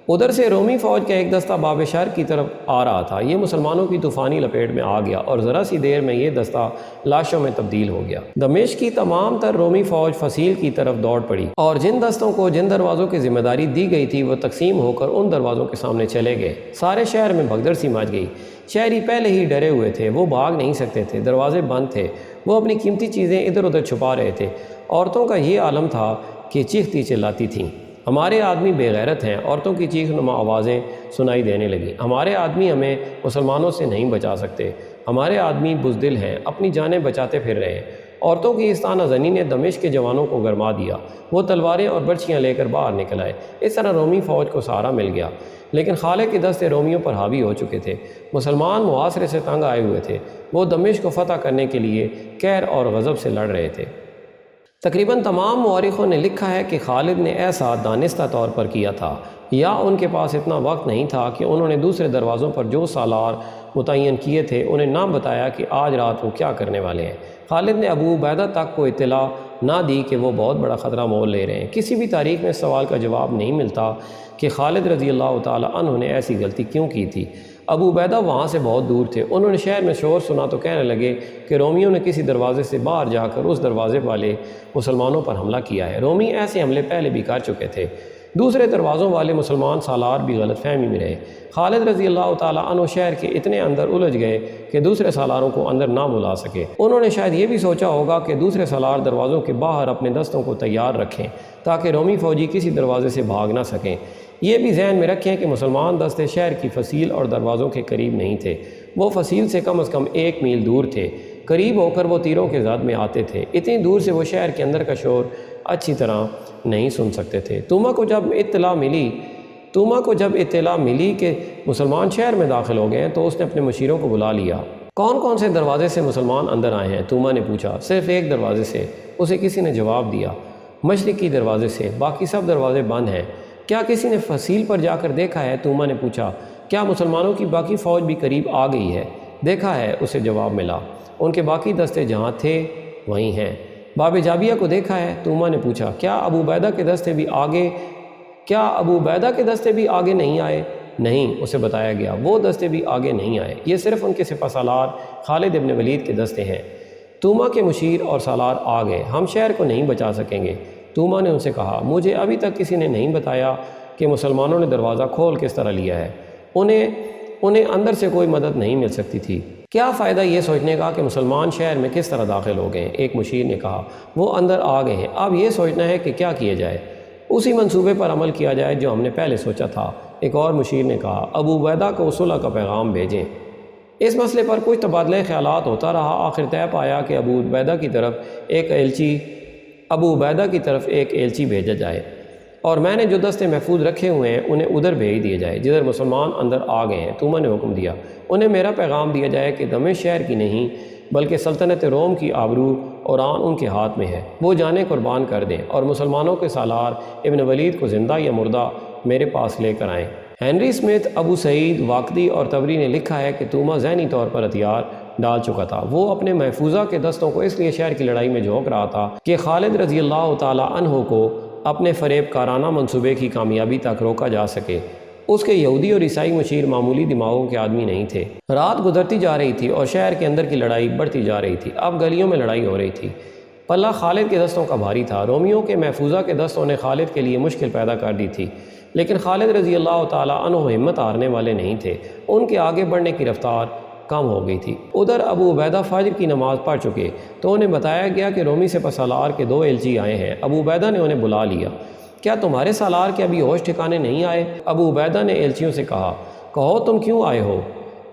ادھر سے رومی فوج کا ایک دستہ باب شہر کی طرف آ رہا تھا۔ یہ مسلمانوں کی طوفانی لپیٹ میں آ گیا اور ذرا سی دیر میں یہ دستہ لاشوں میں تبدیل ہو گیا۔ دمشق کی تمام تر رومی فوج فصیل کی طرف دوڑ پڑی، اور جن دستوں کو جن دروازوں کی ذمہ داری دی گئی تھی وہ تقسیم ہو کر ان دروازوں کے سامنے چلے گئے۔ سارے شہر میں بھگدڑ سی مچ گئی۔ شہری پہلے ہی ڈرے ہوئے تھے، وہ بھاگ نہیں سکتے تھے، دروازے بند تھے، وہ اپنی قیمتی چیزیں ادھر ادھر چھپا رہے تھے۔ عورتوں کا یہ عالم تھا کہ چیختی چلاتی تھیں، ہمارے آدمی بے غیرت ہیں۔ عورتوں کی چیخ نما آوازیں سنائی دینے لگیں، ہمارے آدمی ہمیں مسلمانوں سے نہیں بچا سکتے، ہمارے آدمی بزدل ہیں، اپنی جانیں بچاتے پھر رہے ہیں۔ عورتوں کی اس طعنہ زنی نے دمشق کے جوانوں کو گرما دیا۔ وہ تلواریں اور برچیاں لے کر باہر نکل آئے۔ اس طرح رومی فوج کو سہارا مل گیا، لیکن خالد کے دستے رومیوں پر حاوی ہو چکے تھے۔ مسلمان محاصرے سے تنگ آئے ہوئے تھے۔ وہ دمشق کو فتح کرنے کے لیے قہر اور غضب سے لڑ رہے تھے۔ تقریباً تمام مورخوں نے لکھا ہے کہ خالد نے ایسا دانستہ طور پر کیا تھا، یا ان کے پاس اتنا وقت نہیں تھا کہ انہوں نے دوسرے دروازوں پر جو سالار متعین کیے تھے انہیں نہ بتایا کہ آج رات وہ کیا کرنے والے ہیں۔ خالد نے ابو عبیدہ تک کو اطلاع نہ دی کہ وہ بہت بڑا خطرہ مول لے رہے ہیں۔ کسی بھی تاریخ میں اس سوال کا جواب نہیں ملتا کہ خالد رضی اللہ تعالی عنہ نے ایسی غلطی کیوں کی تھی۔ ابو عبیدہ وہاں سے بہت دور تھے۔ انہوں نے شہر میں شور سنا تو کہنے لگے کہ رومیوں نے کسی دروازے سے باہر جا کر اس دروازے والے مسلمانوں پر حملہ کیا ہے۔ رومی ایسے حملے پہلے بھی کر چکے تھے۔ دوسرے دروازوں والے مسلمان سالار بھی غلط فہمی میں رہے۔ خالد رضی اللہ تعالیٰ عنہ شہر کے اتنے اندر الجھ گئے کہ دوسرے سالاروں کو اندر نہ بلا سکے۔ انہوں نے شاید یہ بھی سوچا ہوگا کہ دوسرے سالار دروازوں کے باہر اپنے دستوں کو تیار رکھیں تاکہ رومی فوجی کسی دروازے سے بھاگ نہ سکیں۔ یہ بھی ذہن میں رکھیں کہ مسلمان دستے شہر کی فصیل اور دروازوں کے قریب نہیں تھے، وہ فصیل سے کم از کم 1 میل دور تھے۔ قریب ہو کر وہ تیروں کے زد میں آتے تھے، اتنی دور سے وہ شہر کے اندر کا شور اچھی طرح نہیں سن سکتے تھے۔ توما کو جب اطلاع ملی کہ مسلمان شہر میں داخل ہو گئے ہیں تو اس نے اپنے مشیروں کو بلا لیا۔ کون کون سے دروازے سے مسلمان اندر آئے ہیں؟ توما نے پوچھا۔ صرف ایک دروازے سے، اسے کسی نے جواب دیا۔ مشرقی دروازے سے، باقی سب دروازے بند ہیں۔ کیا کسی نے فصیل پر جا کر دیکھا ہے؟ توما نے پوچھا۔ کیا مسلمانوں کی باقی فوج بھی قریب آ گئی ہے؟ دیکھا ہے، اسے جواب ملا۔ ان کے باقی دستے جہاں تھے وہیں ہیں۔ باب جابیہ کو دیکھا ہے؟ توما نے پوچھا۔ کیا ابو عبیدہ کے دستے بھی آگے نہیں آئے؟ نہیں، اسے بتایا گیا، وہ دستے بھی آگے نہیں آئے، یہ صرف ان کے سپہ سالار خالد ابن ولید کے دستے ہیں۔ توما کے مشیر اور سالار آ گئے، ہم شہر کو نہیں بچا سکیں گے۔ توما نے ان سے کہا، مجھے ابھی تک کسی نے نہیں بتایا کہ مسلمانوں نے دروازہ کھول کس طرح لیا ہے۔ انہیں اندر سے کوئی مدد نہیں مل سکتی تھی۔ کیا فائدہ یہ سوچنے کا کہ مسلمان شہر میں کس طرح داخل ہو گئے ہیں؟ ایک مشیر نے کہا، وہ اندر آ گئے ہیں، اب یہ سوچنا ہے کہ کیا کیا جائے، اسی منصوبے پر عمل کیا جائے جو ہم نے پہلے سوچا تھا۔ ایک اور مشیر نے کہا، ابو عبیدہ کو صلح کا پیغام بھیجیں۔ اس مسئلے پر کچھ تبادلہ خیالات ہوتا رہا، آخر طے پایا کہ ابو عبیدہ کی طرف ایک ایلچی بھیجا جائے، اور میں نے جو دستے محفوظ رکھے ہوئے ہیں انہیں ادھر بھیج دیے جائے جدھر مسلمان اندر آ گئے ہیں۔ توما نے حکم دیا انہیں میرا پیغام دیا جائے کہ دمشق شہر کی نہیں بلکہ سلطنت روم کی آبرو اور آن ان کے ہاتھ میں ہے، وہ جانیں قربان کر دیں اور مسلمانوں کے سالار ابن ولید کو زندہ یا مردہ میرے پاس لے کر آئیں۔ ہنری اسمتھ، ابو سعید واقدی اور تبری نے لکھا ہے کہ توما ذہنی طور پر ہتھیار ڈال چکا تھا۔ وہ اپنے محفوظہ کے دستوں کو اس لیے شہر کی لڑائی میں جھونک رہا تھا کہ خالد رضی اللہ تعالیٰ عنہ کو اپنے فریب کارانہ منصوبے کی کامیابی تک روکا جا سکے۔ اس کے یہودی اور عیسائی مشیر معمولی دماغوں کے آدمی نہیں تھے۔ رات گزرتی جا رہی تھی اور شہر کے اندر کی لڑائی بڑھتی جا رہی تھی۔ اب گلیوں میں لڑائی ہو رہی تھی۔ پلہ خالد کے دستوں کا بھاری تھا۔ رومیوں کے محفوظہ کے دستوں نے خالد کے لیے مشکل پیدا کر دی تھی، لیکن خالد رضی اللہ تعالیٰ عنہ ہمت ہارنے والے نہیں تھے۔ ان کے آگے بڑھنے کی رفتار کم ہو گئی تھی۔ ادھر ابو عبیدہ فجر کی نماز پڑھ چکے تو انہیں بتایا گیا کہ رومی سپہ سالار کے 2 ایلچی آئے ہیں۔ ابو عبیدہ نے انہیں بلا لیا۔ کیا تمہارے سالار کے ابھی ہوش ٹھکانے نہیں آئے؟ ابو عبیدہ نے ایلچیوں سے کہا، کہو تم کیوں آئے ہو؟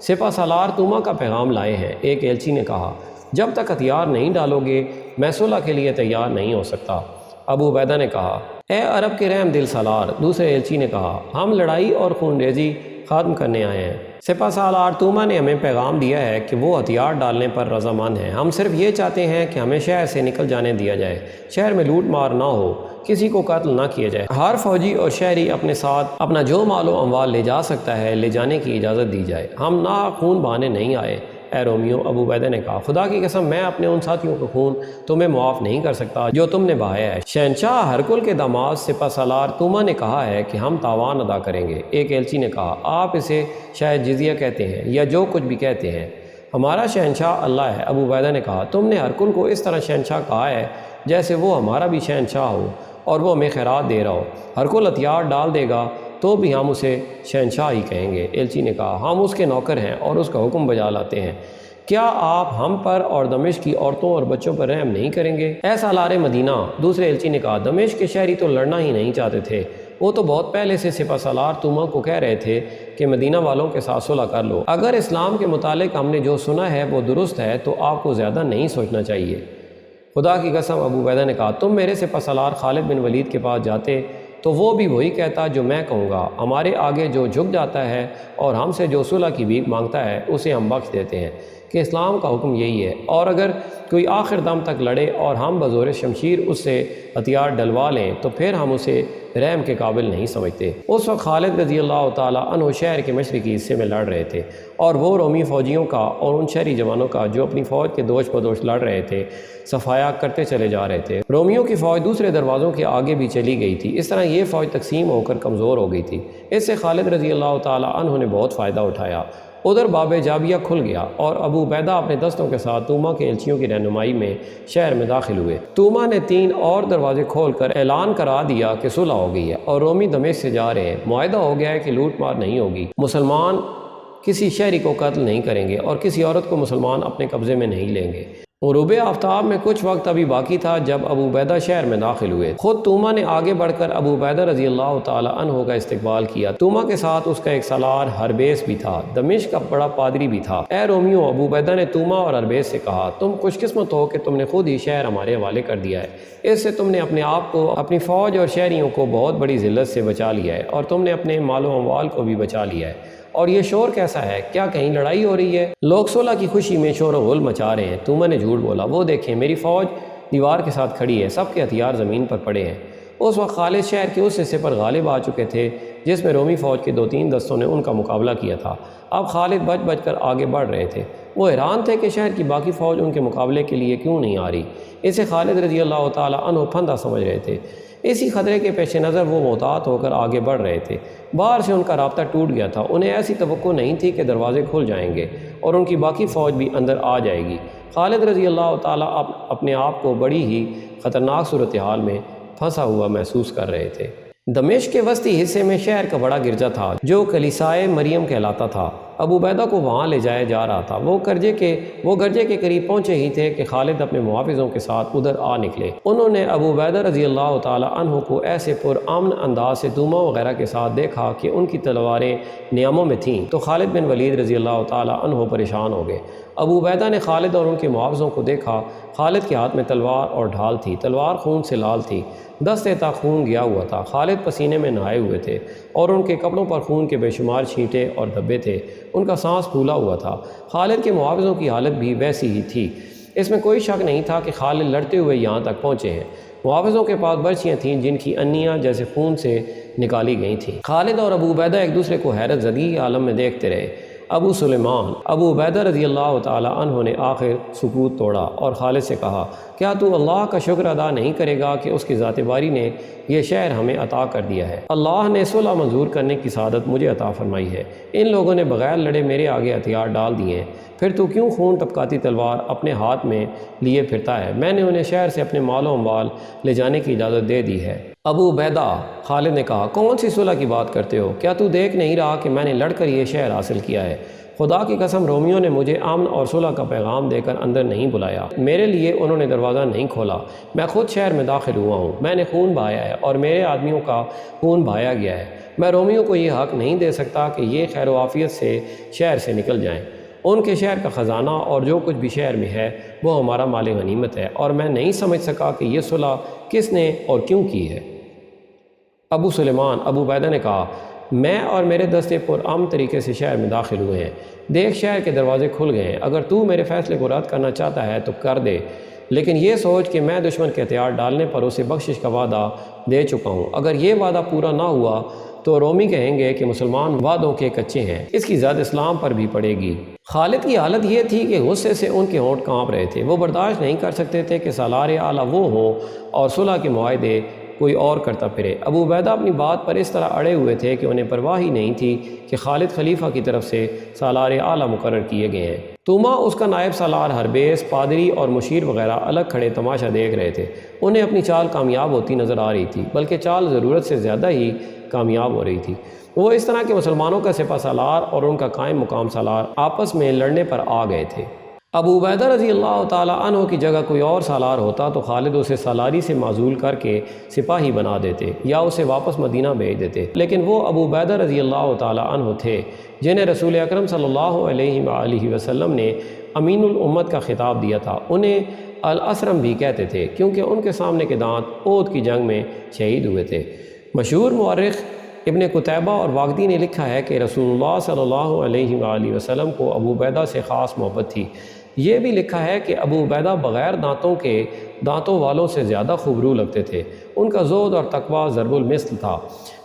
سپہ سالار توما کا پیغام لائے ہیں، ایک ایلچی نے کہا۔ جب تک ہتھیار نہیں ڈالو گے میں صلح کے لیے تیار نہیں ہو سکتا۔ ابو عبیدہ نے کہا، اے عرب کے رحم دل سالار۔ دوسرے ایلچی نے کہا، ہم لڑائی اور خون ریزی ختم کرنے آئے ہیں۔ سپہ سالار توما نے ہمیں پیغام دیا ہے کہ وہ ہتھیار ڈالنے پر رضامند ہیں۔ ہم صرف یہ چاہتے ہیں کہ ہمیں شہر سے نکل جانے دیا جائے، شہر میں لوٹ مار نہ ہو، کسی کو قتل نہ کیا جائے، ہر فوجی اور شہری اپنے ساتھ اپنا جو مال و اموال لے جا سکتا ہے لے جانے کی اجازت دی جائے۔ ہم نہ خون بہانے نہیں آئے۔ اے رومیو، ابو عبیدہ نے کہا، خدا کی قسم میں اپنے ان ساتھیوں کا خون تمہیں معاف نہیں کر سکتا جو تم نے بہایا ہے۔ شہنشاہ ہرکل کے داماد سپہ سالار توما نے کہا ہے کہ ہم تاوان ادا کریں گے۔ ایک ایلچی نے کہا، آپ اسے شاید جزیہ کہتے ہیں یا جو کچھ بھی کہتے ہیں، ہمارا شہنشاہ اللہ ہے۔ ابو عبیدہ نے کہا، تم نے ہرکل کو اس طرح شہنشاہ کہا ہے جیسے وہ ہمارا بھی شہنشاہ ہو اور وہ ہمیں خیرات دے رہا ہو۔ ہرکل ہتھیار ڈال دے گا تو بھی ہم اسے شہنشاہ ہی کہیں گے۔ ایلچی نے کہا، ہم اس کے نوکر ہیں اور اس کا حکم بجا لاتے ہیں۔ کیا آپ ہم پر اور دمشق کی عورتوں اور بچوں پر رحم نہیں کریں گے؟ اے سالار مدینہ، دوسرے ایلچی نے کہا، دمشق کے شہری تو لڑنا ہی نہیں چاہتے تھے، وہ تو بہت پہلے سے سپہ سالار توما کو کہہ رہے تھے کہ مدینہ والوں کے ساتھ صلح کر لو۔ اگر اسلام کے متعلق ہم نے جو سنا ہے وہ درست ہے تو آپ کو زیادہ نہیں سوچنا چاہیے۔ خدا کی قسم، ابو عبیدہ نے کہا، تم میرے سپہ سالار خالد بن ولید کے پاس جاتے تو وہ بھی وہی کہتا جو میں کہوں گا۔ ہمارے آگے جو جھک جاتا ہے اور ہم سے جو صلح کی بھیک مانگتا ہے اسے ہم بخش دیتے ہیں کہ اسلام کا حکم یہی ہے، اور اگر کوئی آخر دم تک لڑے اور ہم بزور شمشیر اس سے ہتھیار ڈلوا لیں تو پھر ہم اسے رحم کے قابل نہیں سمجھتے۔ اس وقت خالد رضی اللہ تعالیٰ عنہ شہر کے مشرقی حصے میں لڑ رہے تھے، اور وہ رومی فوجیوں کا اور ان شہری جوانوں کا جو اپنی فوج کے دوش بدوش لڑ رہے تھے صفایا کرتے چلے جا رہے تھے۔ رومیوں کی فوج دوسرے دروازوں کے آگے بھی چلی گئی تھی۔ اس طرح یہ فوج تقسیم ہو کر کمزور ہو گئی تھی۔ اس سے خالد رضی اللہ تعالیٰ عنہ نے بہت فائدہ اٹھایا۔ ادھر باب جابیہ کھل گیا اور ابو عبیدہ اپنے دستوں کے ساتھ توما کے ایلچیوں کی رہنمائی میں شہر میں داخل ہوئے۔ توما نے 3 اور دروازے کھول کر اعلان کرا دیا کہ صلح ہو گئی ہے اور رومی دمشق سے جا رہے ہیں۔ معاہدہ ہو گیا ہے کہ لوٹ مار نہیں ہوگی، مسلمان کسی شہری کو قتل نہیں کریں گے اور کسی عورت کو مسلمان اپنے قبضے میں نہیں لیں گے۔ غروب آفتاب میں کچھ وقت ابھی باقی تھا جب ابو عبیدہ شہر میں داخل ہوئے۔ خود توما نے آگے بڑھ کر ابو عبیدہ رضی اللہ تعالی عنہ کا استقبال کیا۔ توما کے ساتھ اس کا ایک سالار ہربیس بھی تھا، دمشق کا بڑا پادری بھی تھا۔ اے رومیو، ابو عبیدہ نے توما اور ہربیس سے کہا، تم خوش قسمت ہو کہ تم نے خود ہی شہر ہمارے حوالے کر دیا ہے۔ اس سے تم نے اپنے آپ کو، اپنی فوج اور شہریوں کو بہت بڑی ذلت سے بچا لیا ہے، اور تم نے اپنے مال و اموال کو بھی بچا لیا ہے۔ اور یہ شور کیسا ہے؟ کیا کہیں لڑائی ہو رہی ہے؟ لوگ صلح کی خوشی میں شور و غل مچا رہے ہیں۔ توما نے جھوٹ بولا، وہ دیکھیں میری فوج دیوار کے ساتھ کھڑی ہے، سب کے ہتھیار زمین پر پڑے ہیں۔ اس وقت خالد شہر کے اس حصے پر غالب آ چکے تھے جس میں رومی فوج کے 2-3 دستوں نے ان کا مقابلہ کیا تھا۔ اب خالد بچ بچ کر آگے بڑھ رہے تھے۔ وہ حیران تھے کہ شہر کی باقی فوج ان کے مقابلے کے لیے کیوں نہیں آ رہی۔ اسے خالد رضی اللہ تعالی عنہ پھندا سمجھ رہے تھے۔ اسی خطرے کے پیش نظر وہ محتاط ہو کر آگے بڑھ رہے تھے۔ باہر سے ان کا رابطہ ٹوٹ گیا تھا۔ انہیں ایسی توقع نہیں تھی کہ دروازے کھل جائیں گے اور ان کی باقی فوج بھی اندر آ جائے گی۔ خالد رضی اللہ تعالیٰ اپنے آپ کو بڑی ہی خطرناک صورتحال میں پھنسا ہوا محسوس کر رہے تھے۔ دمشق کے وسطی حصے میں شہر کا بڑا گرجا تھا جو کلیسائے مریم کہلاتا تھا۔ ابو عبیدہ کو وہاں لے جایا جا رہا تھا۔ وہ گرجے کے قریب پہنچے ہی تھے کہ خالد اپنے محافظوں کے ساتھ ادھر آ نکلے۔ انہوں نے ابو عبیدہ رضی اللہ تعالی عنہ کو ایسے پرامن انداز سے دوما وغیرہ کے ساتھ دیکھا کہ ان کی تلواریں نیاموں میں تھیں تو خالد بن ولید رضی اللہ تعالی عنہ پریشان ہو گئے۔ ابو عبیدہ نے خالد اور ان کے محافظوں کو دیکھا۔ خالد کے ہاتھ میں تلوار اور ڈھال تھی، تلوار خون سے لال تھی، دستے تک خون گیا ہوا تھا۔ خالد پسینے میں نہائے ہوئے تھے اور ان کے کپڑوں پر خون کے بے شمار چھینٹے اور دھبے تھے، ان کا سانس پھولا ہوا تھا۔ خالد کے محافظوں کی حالت بھی ویسی ہی تھی۔ اس میں کوئی شک نہیں تھا کہ خالد لڑتے ہوئے یہاں تک پہنچے ہیں۔ محافظوں کے پاس برچیاں تھیں جن کی انیاں جیسے خون سے نکالی گئی تھیں۔ خالد اور ابو عبیدہ ایک دوسرے کو حیرت زدگی عالم میں دیکھتے رہے۔ ابو سلیمان ابو عبیدہ رضی اللہ تعالی عنہ نے آخر سکوت توڑا اور خالد سے کہا، کیا تو اللہ کا شکر ادا نہیں کرے گا کہ اس کی ذات باری نے یہ شہر ہمیں عطا کر دیا ہے؟ اللہ نے صلح منظور کرنے کی سعادت مجھے عطا فرمائی ہے۔ ان لوگوں نے بغیر لڑے میرے آگے ہتھیار ڈال دیے ہیں، پھر تو کیوں خون ٹپکاتی تلوار اپنے ہاتھ میں لیے پھرتا ہے؟ میں نے انہیں شہر سے اپنے مال و اموال لے جانے کی اجازت دے دی ہے۔ ابو عبیدہ، خالد نے کہا، کون سی صلح کی بات کرتے ہو؟ کیا تو دیکھ نہیں رہا کہ میں نے لڑ کر یہ شہر حاصل کیا ہے؟ خدا کی قسم، رومیوں نے مجھے امن اور صلح کا پیغام دے کر اندر نہیں بلایا، میرے لیے انہوں نے دروازہ نہیں کھولا، میں خود شہر میں داخل ہوا ہوں، میں نے خون بہایا ہے اور میرے آدمیوں کا خون بہایا گیا ہے۔ میں رومیوں کو یہ حق نہیں دے سکتا کہ یہ خیر و عافیت سے شہر سے نکل جائیں۔ ان کے شہر کا خزانہ اور جو کچھ بھی شہر میں ہے وہ ہمارا مال غنیمت ہے، اور میں نہیں سمجھ سکا کہ یہ صلح کس نے اور کیوں کی ہے۔ ابو سلیمان ابو عبیدہ نے کہا، میں اور میرے دستے پرامن طریقے سے شہر میں داخل ہوئے ہیں، دیکھ شہر کے دروازے کھل گئے ہیں، اگر تو میرے فیصلے کو رد کرنا چاہتا ہے تو کر دے، لیکن یہ سوچ کہ میں دشمن کے ہتھیار ڈالنے پر اسے بخشش کا وعدہ دے چکا ہوں، اگر یہ وعدہ پورا نہ ہوا تو رومی کہیں گے کہ مسلمان وعدوں کے کچے ہیں، اس کی زد اسلام پر بھی پڑے گی۔ خالد کی حالت یہ تھی کہ غصے سے ان کے ہونٹ کانپ رہے تھے، وہ برداشت نہیں کر سکتے تھے کہ سالار اعلیٰ وہ ہوں اور صلح کے معاہدے کوئی اور کرتا پھرے۔ ابو عبیدہ اپنی بات پر اس طرح اڑے ہوئے تھے کہ انہیں پرواہ ہی نہیں تھی کہ خالد خلیفہ کی طرف سے سالار اعلیٰ مقرر کیے گئے ہیں۔ توما اس کا نائب سالار، ہربیس، پادری اور مشیر وغیرہ الگ کھڑے تماشا دیکھ رہے تھے۔ انہیں اپنی چال کامیاب ہوتی نظر آ رہی تھی، بلکہ چال ضرورت سے زیادہ ہی کامیاب ہو رہی تھی۔ وہ اس طرح کہ مسلمانوں کا سپہ سالار اور ان کا قائم مقام سالار آپس میں لڑنے پر آ گئے تھے۔ ابو عبیدہ رضی اللہ تعالیٰ عنہ کی جگہ کوئی اور سالار ہوتا تو خالد اسے سالاری سے معزول کر کے سپاہی بنا دیتے یا اسے واپس مدینہ بھیج دیتے، لیکن وہ ابو عبیدہ رضی اللہ تعالیٰ عنہ تھے جنہیں رسول اکرم صلی اللہ علیہ وآلہ وسلم نے امین الامت کا خطاب دیا تھا۔ انہیں الاسرم بھی کہتے تھے کیونکہ ان کے سامنے کے دانت احد کی جنگ میں شہید ہوئے تھے۔ مشہور مورخ ابن قتیبہ اور واقدی نے لکھا ہے کہ رسول اللہ صلی اللہ علیہ وآلہ وسلم کو ابو عبیدہ سے خاص محبت تھی۔ یہ بھی لکھا ہے کہ ابو عبیدہ بغیر دانتوں کے دانتوں والوں سے زیادہ خوبرو لگتے تھے، ان کا زہد اور تقویٰ ضرب المثل تھا۔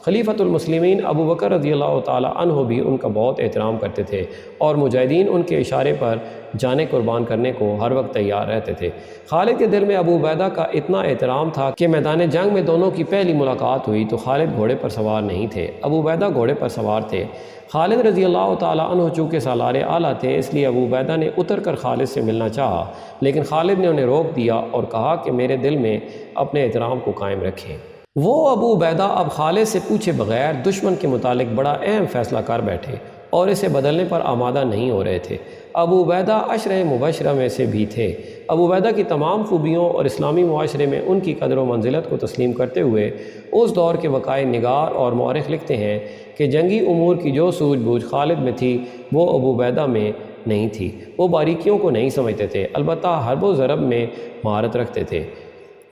خلیفۃ المسلمین ابو بکر رضی اللہ تعالیٰ عنہ بھی ان کا بہت احترام کرتے تھے اور مجاہدین ان کے اشارے پر جانیں قربان کرنے کو ہر وقت تیار رہتے تھے۔ خالد کے دل میں ابو عبیدہ کا اتنا احترام تھا کہ میدان جنگ میں دونوں کی پہلی ملاقات ہوئی تو خالد گھوڑے پر سوار نہیں تھے، ابو عبیدہ گھوڑے پر سوار تھے۔ خالد رضی اللہ تعالیٰ عنہ چونکہ سالار اعلیٰ تھے اس لیے ابو عبیدہ نے اتر کر خالد سے ملنا چاہا، لیکن خالد نے انہیں روک دیا اور کہا کہ میرے دل میں اپنے احترام کو قائم رکھیں۔ وہ ابو عبیدہ اب خالد سے پوچھے بغیر دشمن کے متعلق بڑا اہم فیصلہ کر بیٹھے اور اسے بدلنے پر آمادہ نہیں ہو رہے تھے۔ ابو عبیدہ عشرہ مبشرہ میں سے بھی تھے۔ ابو عبیدہ کی تمام خوبیوں اور اسلامی معاشرے میں ان کی قدر و منزلت کو تسلیم کرتے ہوئے اس دور کے وقائع نگار اور مورخ لکھتے ہیں کہ جنگی امور کی جو سوجھ بوجھ خالد میں تھی وہ ابو عبیدہ میں نہیں تھی۔ وہ باریکیوں کو نہیں سمجھتے تھے، البتہ حرب و ضرب میں مہارت رکھتے تھے۔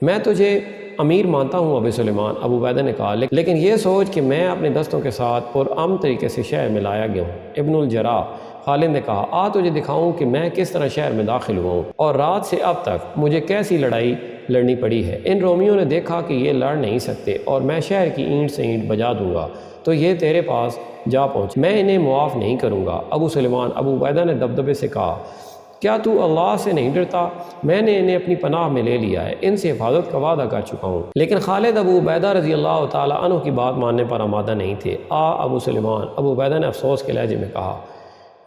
میں تجھے امیر مانتا ہوں ابو سلیمان، ابو عبیدہ نے کہا، لیکن یہ سوچ کہ میں اپنے دستوں کے ساتھ پرامن طریقے سے شہر میں لایا گیا ہوں۔ ابن الجراح خالد نے کہا، آ تجھے دکھاؤں کہ میں کس طرح شہر میں داخل ہوا ہوں اور رات سے اب تک مجھے کیسی لڑائی لڑنی پڑی ہے۔ ان رومیوں نے دیکھا کہ یہ لڑ نہیں سکتے اور میں شہر کی اینٹ سے اینٹ بجا دوں گا تو یہ تیرے پاس جا پہنچ، میں انہیں معاف نہیں کروں گا۔ ابو سلیمان ابو عبیدہ نے دبدبے سے کہا، کیا تو اللہ سے نہیں ڈرتا؟ میں نے انہیں اپنی پناہ میں لے لیا ہے، ان سے حفاظت کا وعدہ کر چکا ہوں۔ لیکن خالد ابو عبیدہ رضی اللہ تعالیٰ عنہ کی بات ماننے پر آمادہ نہیں تھے۔ ابو سلیمان ابو عبیدہ نے افسوس کے لہجے میں کہا،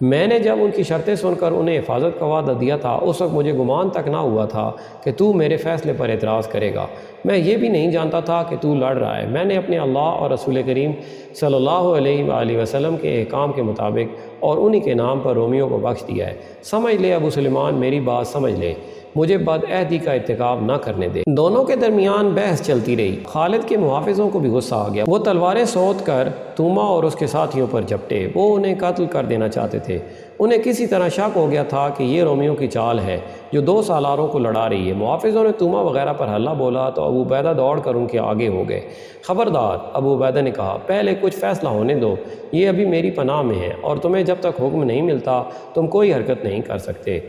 میں نے جب ان کی شرطیں سن کر انہیں حفاظت کا وعدہ دیا تھا اس وقت مجھے گمان تک نہ ہوا تھا کہ تو میرے فیصلے پر اعتراض کرے گا۔ میں یہ بھی نہیں جانتا تھا کہ تو لڑ رہا ہے۔ میں نے اپنے اللہ اور رسول کریم صلی اللہ علیہ وآلہ وسلم کے احکام کے مطابق اور انہی کے نام پر رومیوں کو بخش دیا ہے۔ سمجھ لے ابو سلیمان، میری بات سمجھ لے، مجھے بد عہدی کا ارتکاب نہ کرنے دے۔ دونوں کے درمیان بحث چلتی رہی۔ خالد کے محافظوں کو بھی غصہ آ گیا۔ وہ تلواریں سوت کر توما اور اس کے ساتھیوں پر جھپٹے۔ وہ انہیں قتل کر دینا چاہتے تھے۔ انہیں کسی طرح شک ہو گیا تھا کہ یہ رومیوں کی چال ہے جو دو سالاروں کو لڑا رہی ہے۔ محافظوں نے توما وغیرہ پر حلہ بولا تو ابو عبیدہ دوڑ کر ان کے آگے ہو گئے۔ خبردار، ابو عبیدہ نے کہا، پہلے کچھ فیصلہ ہونے دو، یہ ابھی میری پناہ میں ہے اور تمہیں جب تک حکم نہیں ملتا تم کوئی حرکت نہیں کر سکتے۔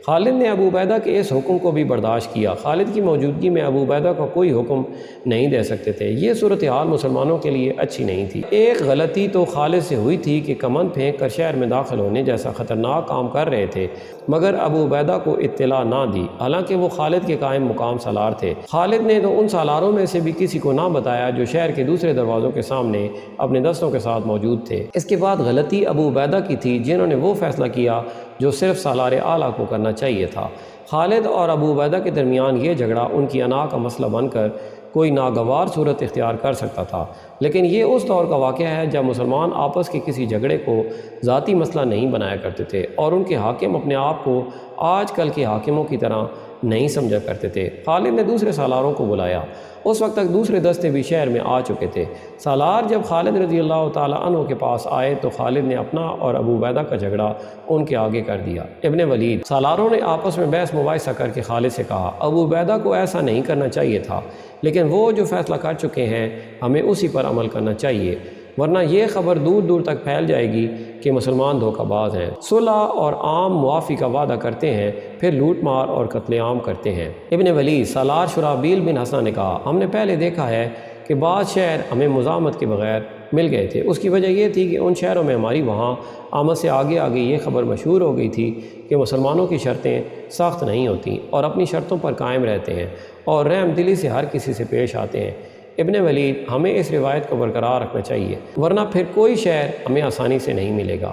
خالد نے ابو عبیدہ کے اس حکم کو بھی برداشت کیا۔ خالد کی موجودگی میں ابو عبیدہ کو کوئی حکم نہیں دے سکتے تھے۔ یہ صورتحال مسلمانوں کے لیے اچھی نہیں تھی۔ ایک غلطی تو خالد سے ہوئی تھی کہ کمند پھینک کر شہر میں داخل ہونے جیسا خطرناک کام کر رہے تھے، مگر ابو عبیدہ کو اطلاع نہ دی، حالانکہ وہ خالد کے قائم مقام سالار تھے۔ خالد نے تو ان سالاروں میں سے بھی کسی کو نہ بتایا جو شہر کے دوسرے دروازوں کے سامنے اپنے دستوں کے ساتھ موجود تھے۔ اس کے بعد غلطی ابو عبیدہ کی تھی جنہوں نے وہ فیصلہ کیا جو صرف سالار اعلیٰ کو کرنا چاہیے تھا۔ خالد اور ابو عبیدہ کے درمیان یہ جھگڑا ان کی انا کا مسئلہ بن کر کوئی ناگوار صورت اختیار کر سکتا تھا، لیکن یہ اس دور کا واقعہ ہے جب مسلمان آپس کے کسی جھگڑے کو ذاتی مسئلہ نہیں بنایا کرتے تھے اور ان کے حاکم اپنے آپ کو آج کل کے حاکموں کی طرح نہیں سمجھا کرتے تھے۔ خالد نے دوسرے سالاروں کو بلایا۔ اس وقت تک دوسرے دستے بھی شہر میں آ چکے تھے۔ سالار جب خالد رضی اللہ تعالیٰ عنہ کے پاس آئے تو خالد نے اپنا اور ابو عبیدہ کا جھگڑا ان کے آگے کر دیا۔ ابن ولید، سالاروں نے آپس میں بحث مباحثہ کر کے خالد سے کہا، ابو عبیدہ کو ایسا نہیں کرنا چاہیے تھا، لیکن وہ جو فیصلہ کر چکے ہیں ہمیں اسی پر عمل کرنا چاہیے، ورنہ یہ خبر دور دور تک پھیل جائے گی کہ مسلمان دھوکہ باز ہیں، صلح اور عام معافی کا وعدہ کرتے ہیں پھر لوٹ مار اور قتل عام کرتے ہیں۔ ابن ولید، سالار شرحبیل بن حسنہ نے کہا، ہم نے پہلے دیکھا ہے کہ بعض شہر ہمیں مزاحمت کے بغیر مل گئے تھے۔ اس کی وجہ یہ تھی کہ ان شہروں میں ہماری وہاں آمد سے آگے آگے یہ خبر مشہور ہو گئی تھی کہ مسلمانوں کی شرطیں سخت نہیں ہوتیں اور اپنی شرطوں پر قائم رہتے ہیں اور رحم دلی سے ہر کسی سے پیش آتے ہیں۔ ابن ولید، ہمیں اس روایت کو برقرار رکھنا چاہیے، ورنہ پھر کوئی شہر ہمیں آسانی سے نہیں ملے گا۔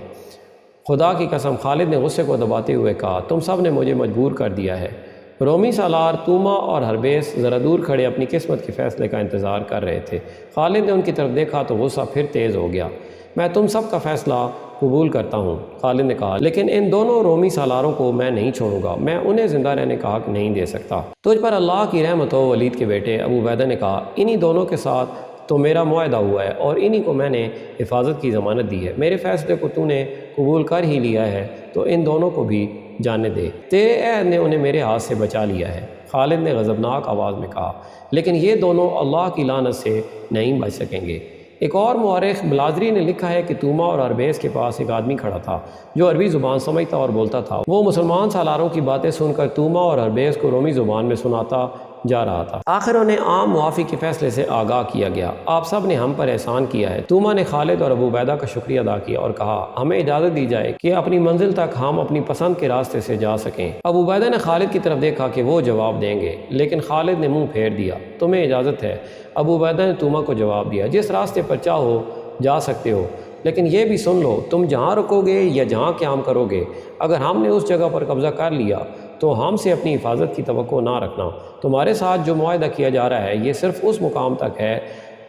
خدا کی قسم، خالد نے غصے کو دباتے ہوئے کہا، تم سب نے مجھے مجبور کر دیا ہے۔ رومی سالار توما اور ہربیس ذرا دور کھڑے اپنی قسمت کے فیصلے کا انتظار کر رہے تھے۔ خالد نے ان کی طرف دیکھا تو غصہ پھر تیز ہو گیا۔ میں تم سب کا فیصلہ قبول کرتا ہوں، خالد نے کہا، لیکن ان دونوں رومی سالاروں کو میں نہیں چھوڑوں گا، میں انہیں زندہ رہنے کا حق نہیں دے سکتا۔ تجھ پر اللہ کی رحمت ہو ولید کے بیٹے، ابو عبیدہ نے کہا، انہی دونوں کے ساتھ تو میرا معاہدہ ہوا ہے اور انہی کو میں نے حفاظت کی ضمانت دی ہے۔ میرے فیصلے کو تو نے قبول کر ہی لیا ہے تو ان دونوں کو بھی جانے دے، تیرے عہد نے انہیں میرے ہاتھ سے بچا لیا ہے۔ خالد نے غضبناک آواز میں کہا، لیکن یہ دونوں اللہ کی لعنت سے نہیں بچ سکیں گے۔ ایک اور مورخ بلازری نے لکھا ہے کہ توما اور ہربیس کے پاس ایک آدمی کھڑا تھا جو عربی زبان سمجھتا اور بولتا تھا۔ وہ مسلمان سالاروں کی باتیں سن کر توما اور ہربیس کو رومی زبان میں سناتا جا رہا تھا۔ آخر انہیں عام معافی کے فیصلے سے آگاہ کیا گیا۔ آپ سب نے ہم پر احسان کیا ہے۔ توما نے خالد اور ابو عبیدہ کا شکریہ ادا کیا اور کہا، ہمیں اجازت دی جائے کہ اپنی منزل تک ہم اپنی پسند کے راستے سے جا سکیں۔ ابو عبیدہ نے خالد کی طرف دیکھا کہ وہ جواب دیں گے، لیکن خالد نے منہ پھیر دیا۔ تمہیں اجازت ہے، ابو عبیدہ نے توما کو جواب دیا، جس راستے پر چاہو جا سکتے ہو، لیکن یہ بھی سن لو، تم جہاں رکو گے یا جہاں قیام کرو گے، اگر ہم نے اس جگہ پر قبضہ کر لیا تو ہم سے اپنی حفاظت کی توقع نہ رکھنا۔ تمہارے ساتھ جو معاہدہ کیا جا رہا ہے یہ صرف اس مقام تک ہے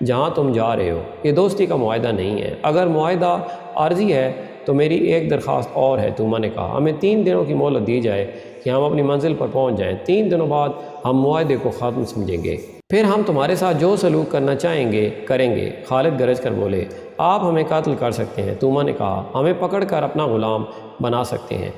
جہاں تم جا رہے ہو، یہ دوستی کا معاہدہ نہیں ہے۔ اگر معاہدہ عارضی ہے تو میری ایک درخواست اور ہے، توما نے کہا، ہمیں 3 دنوں کی مہلت دی جائے کہ ہم اپنی منزل پر پہنچ جائیں۔ 3 دنوں بعد ہم معاہدے کو ختم سمجھیں گے، پھر ہم تمہارے ساتھ جو سلوک کرنا چاہیں گے کریں گے۔ خالد گرج کر بولے، آپ ہمیں قتل کر سکتے ہیں۔ توما نے کہا، ہمیں پکڑ کر اپنا غلام بنا سکتے ہیں،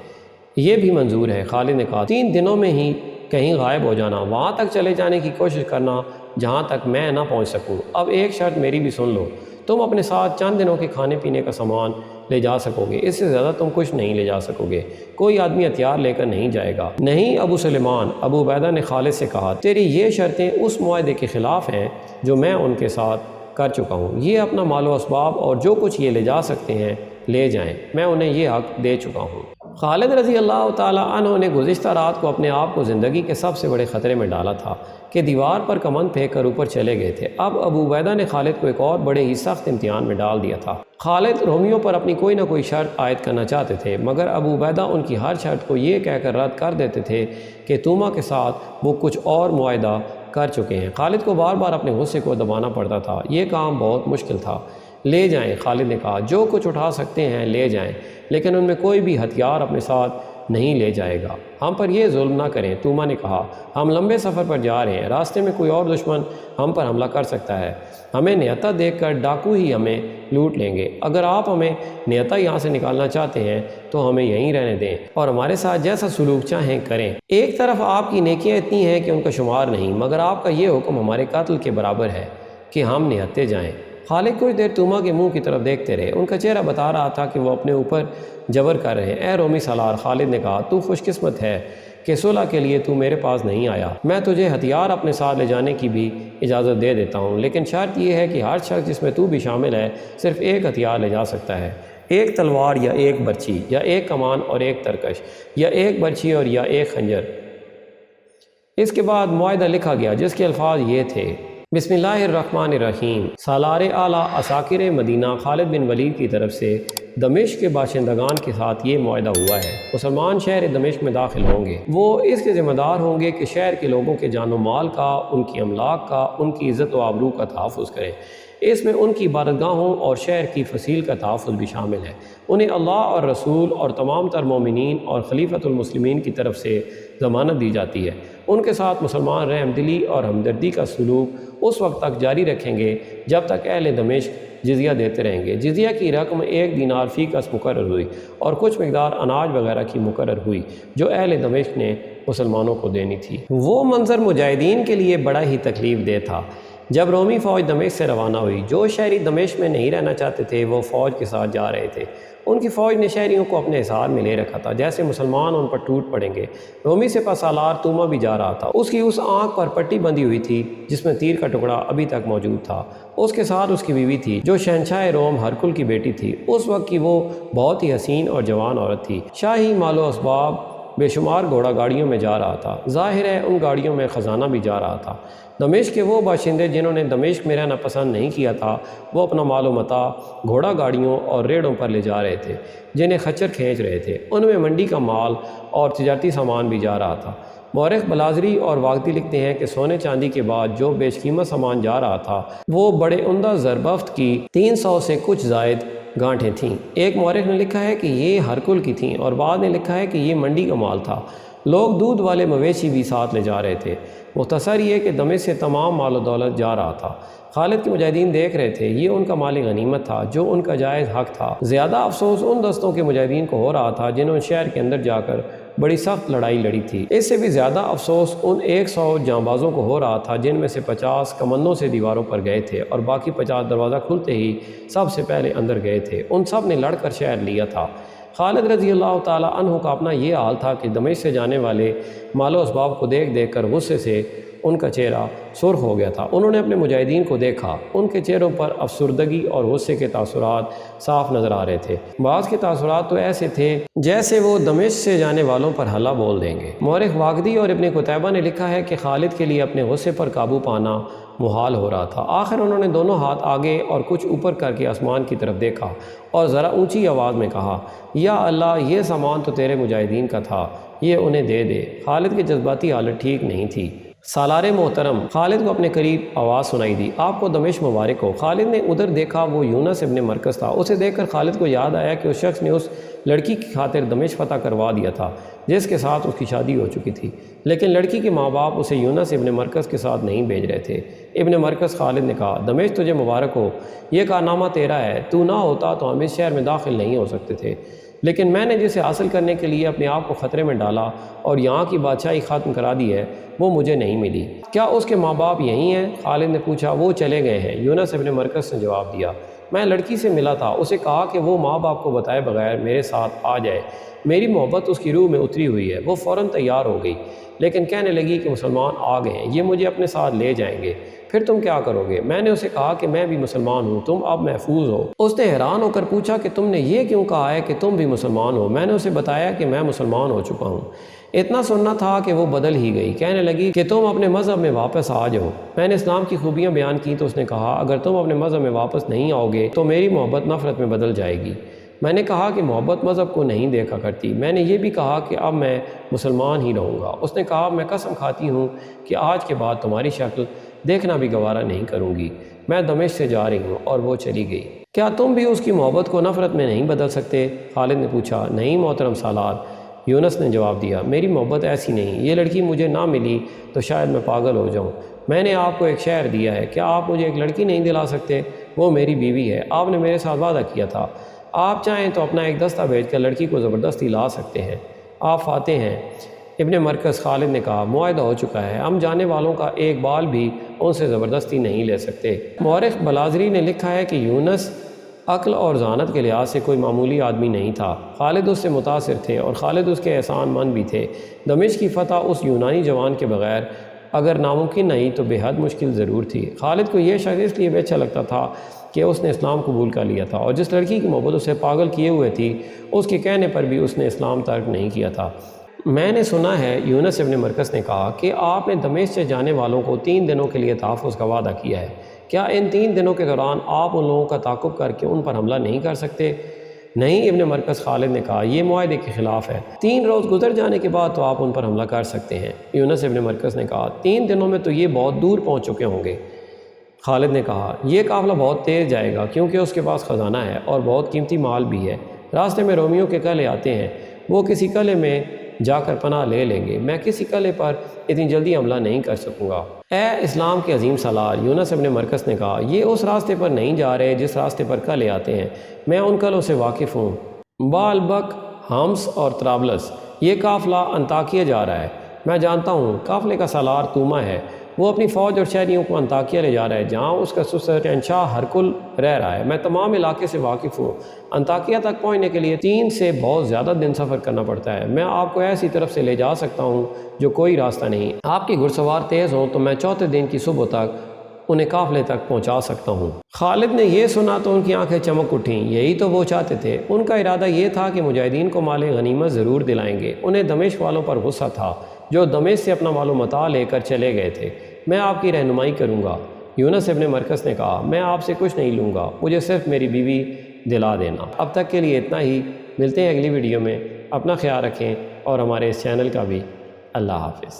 یہ بھی منظور ہے۔ خالد نے کہا، 3 دنوں میں ہی کہیں غائب ہو جانا، وہاں تک چلے جانے کی کوشش کرنا جہاں تک میں نہ پہنچ سکوں۔ اب ایک شرط میری بھی سن لو، تم اپنے ساتھ چند دنوں کے کھانے پینے کا سامان لے جا سکو گے، اس سے زیادہ تم کچھ نہیں لے جا سکو گے، کوئی آدمی ہتھیار لے کر نہیں جائے گا۔ نہیں ابو سلیمان، ابو عبیدہ نے خالد سے کہا، تیری یہ شرطیں اس معاہدے کے خلاف ہیں جو میں ان کے ساتھ کر چکا ہوں۔ یہ اپنا مال و اسباب اور جو کچھ یہ لے جا سکتے ہیں لے جائیں، میں انہیں یہ حق دے چکا ہوں۔ خالد رضی اللہ تعالیٰ عنہ نے گزشتہ رات کو اپنے آپ کو زندگی کے سب سے بڑے خطرے میں ڈالا تھا۔ کہ دیوار پر کمند پھینک کر اوپر چلے گئے تھے۔ اب ابو عبیدہ نے خالد کو ایک اور بڑے ہی سخت امتحان میں ڈال دیا تھا۔ خالد رومیوں پر اپنی کوئی نہ کوئی شرط عائد کرنا چاہتے تھے، مگر ابو عبیدہ ان کی ہر شرط کو یہ کہہ کر رد کر دیتے تھے کہ توما کے ساتھ وہ کچھ اور معاہدہ کر چکے ہیں۔ خالد کو بار بار اپنے غصے کو دبانا پڑتا تھا۔ یہ کام بہت مشکل تھا۔ لے جائیں، خالد نے کہا، جو کچھ اٹھا سکتے ہیں لے جائیں، لیکن ان میں کوئی بھی ہتھیار اپنے ساتھ نہیں لے جائے گا۔ ہم پر یہ ظلم نہ کریں، توما نے کہا، ہم لمبے سفر پر جا رہے ہیں، راستے میں کوئی اور دشمن ہم پر حملہ کر سکتا ہے، ہمیں نہتا دیکھ کر ڈاکو ہی ہمیں لوٹ لیں گے۔ اگر آپ ہمیں نہتا یہاں سے نکالنا چاہتے ہیں تو ہمیں یہیں رہنے دیں اور ہمارے ساتھ جیسا سلوک چاہیں کریں۔ ایک طرف آپ کی نیکیاں اتنی ہیں کہ ان کا شمار نہیں، مگر آپ کا یہ حکم ہمارے قتل کے برابر ہے کہ ہم نہتے جائیں۔ خالد کچھ دیر توما کے منہ کی طرف دیکھتے رہے۔ ان کا چہرہ بتا رہا تھا کہ وہ اپنے اوپر جبر کر رہے ہیں۔ اے رومی سالار، خالد نے کہا، تو خوش قسمت ہے کہ صلح کے لیے تو میرے پاس نہیں آیا۔ میں تجھے ہتھیار اپنے ساتھ لے جانے کی بھی اجازت دے دیتا ہوں، لیکن شرط یہ ہے کہ ہر شخص جس میں تو بھی شامل ہے صرف ایک ہتھیار لے جا سکتا ہے، ایک تلوار یا ایک برچھی یا ایک کمان اور ایک ترکش یا ایک برچھی اور یا ایک خنجر۔ اس کے بعد معاہدہ لکھا گیا جس کے الفاظ یہ تھے، بسم اللہ الرحمن الرحیم، سالار اعلیٰ عساکر مدینہ خالد بن ولید کی طرف سے دمشق کے باشندگان کے ساتھ یہ معاہدہ ہوا ہے، مسلمان شہر دمشق میں داخل ہوں گے، وہ اس کے ذمہ دار ہوں گے کہ شہر کے لوگوں کے جان و مال کا، ان کی املاک کا، ان کی عزت و آبرو کا تحفظ کریں۔ اس میں ان کی عبادتگاہوں اور شہر کی فصیل کا تحفظ بھی شامل ہے۔ انہیں اللہ اور رسول اور تمام تر مومنین اور خلیفۃ المسلمین کی طرف سے ضمانت دی جاتی ہے۔ ان کے ساتھ مسلمان رحم دلی اور ہمدردی کا سلوک اس وقت تک جاری رکھیں گے جب تک اہل دمشق جزیہ دیتے رہیں گے۔ جزیہ کی رقم 1 دینار فی کس مقرر ہوئی اور کچھ مقدار اناج وغیرہ کی مقرر ہوئی جو اہل دمشق نے مسلمانوں کو دینی تھی۔ وہ منظر مجاہدین کے لیے بڑا ہی تکلیف دہ تھا جب رومی فوج دمشق سے روانہ ہوئی۔ جو شہری دمشق میں نہیں رہنا چاہتے تھے وہ فوج کے ساتھ جا رہے تھے۔ ان کی فوج نے شہریوں کو اپنے حصار میں لے رکھا تھا، جیسے مسلمان ان پر ٹوٹ پڑیں گے۔ رومی سپہ سالار توما بھی جا رہا تھا۔ اس کی اس آنکھ پر پٹی بندھی ہوئی تھی جس میں تیر کا ٹکڑا ابھی تک موجود تھا۔ اس کے ساتھ اس کی بیوی تھی جو شہنشاہ روم ہرکل کی بیٹی تھی۔ اس وقت کی وہ بہت ہی حسین اور جوان عورت تھی۔ شاہی مال و اسباب بے شمار گھوڑا گاڑیوں میں جا رہا تھا۔ ظاہر ہے ان گاڑیوں میں خزانہ بھی جا رہا تھا۔ دمشق کے وہ باشندے جنہوں نے دمشق میں رہنا پسند نہیں کیا تھا وہ اپنا مال و متاع گھوڑا گاڑیوں اور ریڑھوں پر لے جا رہے تھے جنہیں خچر کھینچ رہے تھے۔ ان میں منڈی کا مال اور تجارتی سامان بھی جا رہا تھا۔ مورخ بلازری اور واقدی لکھتے ہیں کہ سونے چاندی کے بعد جو بیش قیمت سامان جا رہا تھا وہ بڑے عمدہ زربفت کی 300 سے کچھ زائد گانٹھیں تھیں۔ ایک مورخ نے لکھا ہے کہ یہ ہرکل کی تھیں اور بعد نے لکھا ہے کہ یہ منڈی کا مال تھا۔ لوگ دودھ والے مویشی بھی ساتھ لے جا رہے تھے۔ مختصر یہ کہ دمشق سے تمام مال و دولت جا رہا تھا۔ خالد کے مجاہدین دیکھ رہے تھے، یہ ان کا مال غنیمت تھا جو ان کا جائز حق تھا۔ زیادہ افسوس ان دستوں کے مجاہدین کو ہو رہا تھا جنہوں نے شہر کے اندر جا کر بڑی سخت لڑائی لڑی تھی۔ اس سے بھی زیادہ افسوس ان 100 جانبازوں کو ہو رہا تھا جن میں سے 50 کمندوں سے دیواروں پر گئے تھے اور باقی 50 دروازہ کھلتے ہی سب سے پہلے اندر گئے تھے۔ ان سب نے لڑ کر شہر لیا تھا۔ خالد رضی اللہ تعالیٰ عنہ کا اپنا یہ حال تھا کہ دمشق سے جانے والے مال و اسباب کو دیکھ دیکھ کر غصے سے ان کا چہرہ سرخ ہو گیا تھا۔ انہوں نے اپنے مجاہدین کو دیکھا، ان کے چہروں پر افسردگی اور غصے کے تاثرات صاف نظر آ رہے تھے۔ بعض کے تاثرات تو ایسے تھے جیسے وہ دمشق سے جانے والوں پر حملہ بول دیں گے۔ مورخ واقدی اور ابن قتیبہ نے لکھا ہے کہ خالد کے لیے اپنے غصے پر قابو پانا محال ہو رہا تھا۔ آخر انہوں نے دونوں ہاتھ آگے اور کچھ اوپر کر کے آسمان کی طرف دیکھا اور ذرا اونچی آواز میں کہا، یا اللہ، یہ سامان تو تیرے مجاہدین کا تھا، یہ انہیں دے دے۔ خالد کی جذباتی حالت ٹھیک نہیں تھی۔ سالار محترم، خالد کو اپنے قریب آواز سنائی دی، آپ کو دمشق مبارک ہو۔ خالد نے ادھر دیکھا، وہ یونس ابن مرکز تھا۔ اسے دیکھ کر خالد کو یاد آیا کہ اس شخص نے اس لڑکی کی خاطر دمشق فتح کروا دیا تھا جس کے ساتھ اس کی شادی ہو چکی تھی، لیکن لڑکی کے ماں باپ اسے یونس ابن مرکز کے ساتھ نہیں بھیج رہے تھے۔ ابن مرکز خالد نے کہا، دمشق تجھے مبارک ہو، یہ کارنامہ تیرا ہے، تو نہ ہوتا تو ہم اس شہر میں داخل نہیں ہو سکتے تھے، لیکن میں نے جسے حاصل کرنے کے لیے اپنے آپ کو خطرے میں ڈالا اور یہاں کی بادشاہی ختم کرا دی ہے وہ مجھے نہیں ملی۔ کیا اس کے ماں باپ یہیں ہیں؟ خالد نے پوچھا۔ وہ چلے گئے ہیں، یونس ابن مرکز نے جواب دیا۔ میں لڑکی سے ملا تھا، اسے کہا کہ وہ ماں باپ کو بتائے بغیر میرے ساتھ آ جائے۔ میری محبت اس کی روح میں اتری ہوئی ہے۔ وہ فوراً تیار ہو گئی، لیکن کہنے لگی کہ مسلمان آ گئے ہیں، یہ مجھے اپنے ساتھ لے جائیں گے۔ پھر تم کیا کرو گے؟ میں نے اسے کہا کہ میں بھی مسلمان ہوں، تم اب محفوظ ہو۔ اس نے حیران ہو کر پوچھا کہ تم نے یہ کیوں کہا ہے کہ تم بھی مسلمان ہو؟ میں نے اسے بتایا کہ میں مسلمان ہو چکا ہوں۔ اتنا سننا تھا کہ وہ بدل ہی گئی، کہنے لگی کہ تم اپنے مذہب میں واپس آ جاؤ۔ میں نے اسلام کی خوبیاں بیان کی تو اس نے کہا اگر تم اپنے مذہب میں واپس نہیں آؤ گے تو میری محبت نفرت میں بدل جائے گی۔ میں نے کہا کہ محبت مذہب کو نہیں دیکھا کرتی۔ میں نے یہ بھی کہا کہ اب میں مسلمان ہی رہوں گا۔ اس نے کہا میں قسم کھاتی ہوں کہ آج کے بعد تمہاری شکل دیکھنا بھی گوارا نہیں کروں گی، میں دمشق سے جا رہی ہوں۔ اور وہ چلی گئی۔ کیا تم بھی اس کی محبت کو نفرت میں نہیں بدل سکتے؟ خالد نے پوچھا۔ نہیں محترم سالار، یونس نے جواب دیا، میری محبت ایسی نہیں، یہ لڑکی مجھے نہ ملی تو شاید میں پاگل ہو جاؤں۔ میں نے آپ کو ایک شہر دیا ہے، کیا آپ مجھے ایک لڑکی نہیں دلا سکتے؟ وہ میری بیوی ہے، آپ نے میرے ساتھ وعدہ کیا تھا، آپ چاہیں تو اپنا ایک دستہ بھیج کر لڑکی کو زبردستی لا سکتے ہیں، آپ فاتح ہیں۔ ابن مرکز خالد نے کہا معاہدہ ہو چکا ہے، ہم جانے والوں کا ایک بال بھی ان سے زبردستی نہیں لے سکتے۔ مورخ بلازری نے لکھا ہے کہ یونس عقل اور ذہانت کے لحاظ سے کوئی معمولی آدمی نہیں تھا، خالد اس سے متاثر تھے اور خالد اس کے احسان مند بھی تھے۔ دمشق کی فتح اس یونانی جوان کے بغیر اگر ناممکن نہیں تو بے حد مشکل ضرور تھی۔ خالد کو یہ شخص اس لیے بھی اچھا لگتا تھا کہ اس نے اسلام قبول کر لیا تھا، اور جس لڑکی کی محبت اسے پاگل کیے ہوئے تھی اس کے کہنے پر بھی اس نے اسلام ترک نہیں کیا تھا۔ میں نے سنا ہے، یونس ابن مرکز نے کہا، کہ آپ نے دمشق سے جانے والوں کو 3 دنوں کے لیے تحفظ کا وعدہ کیا ہے، کیا ان 3 دنوں کے دوران آپ ان لوگوں کا تعاقب کر کے ان پر حملہ نہیں کر سکتے؟ نہیں ابن مرکز خالد نے کہا، یہ معاہدے کے خلاف ہے، 3 روز گزر جانے کے بعد تو آپ ان پر حملہ کر سکتے ہیں۔ یونس ابن مرکز نے کہا 3 دنوں میں تو یہ بہت دور پہنچ چکے ہوں گے۔ خالد نے کہا یہ قافلہ بہت تیز جائے گا کیونکہ اس کے پاس خزانہ ہے اور بہت قیمتی مال بھی ہے، راستے میں رومیوں کے قلعے آتے ہیں، وہ کسی قلعے میں جا کر پناہ لے لیں گے، میں کسی قلعے پر اتنی جلدی حملہ نہیں کر سکوں گا۔ اے اسلام کے عظیم سالار، یونس ابن مرکز نے کہا یہ اس راستے پر نہیں جا رہے جس راستے پر قلعے آتے ہیں، میں ان قلعوں سے واقف ہوں، بالبک، ہمس اور طرابلس۔ یہ قافلہ انطاکیہ جا رہا ہے، میں جانتا ہوں قافلے کا سالار توما ہے، وہ اپنی فوج اور شہریوں کو انطاکیہ لے جا رہا ہے جہاں اس کا سسر شہنشاہ ہرقل رہ رہا ہے، میں تمام علاقے سے واقف ہوں۔ انطاکیہ تک پہنچنے کے لیے 3 سے بہت زیادہ دن سفر کرنا پڑتا ہے، میں آپ کو ایسی طرف سے لے جا سکتا ہوں جو کوئی راستہ نہیں، آپ کے گھڑ سوار تیز ہوں تو میں 4تھے دن کی صبح تک انہیں قافلے تک پہنچا سکتا ہوں۔ خالد نے یہ سنا تو ان کی آنکھیں چمک اٹھیں، یہی تو وہ چاہتے تھے، ان کا ارادہ یہ تھا کہ مجاہدین کو مال غنیمت ضرور دلائیں گے۔ انہیں دمشق والوں پر غصہ تھا جو دمشق سے اپنا مال و متاع لے کر چلے گئے تھے۔ میں آپ کی رہنمائی کروں گا، یونس ابن مرکز نے کہا، میں آپ سے کچھ نہیں لوں گا، مجھے صرف میری بیوی دلا دینا۔ اب تک کے لیے اتنا ہی، ملتے ہیں اگلی ویڈیو میں، اپنا خیال رکھیں اور ہمارے اس چینل کا بھی۔ اللہ حافظ۔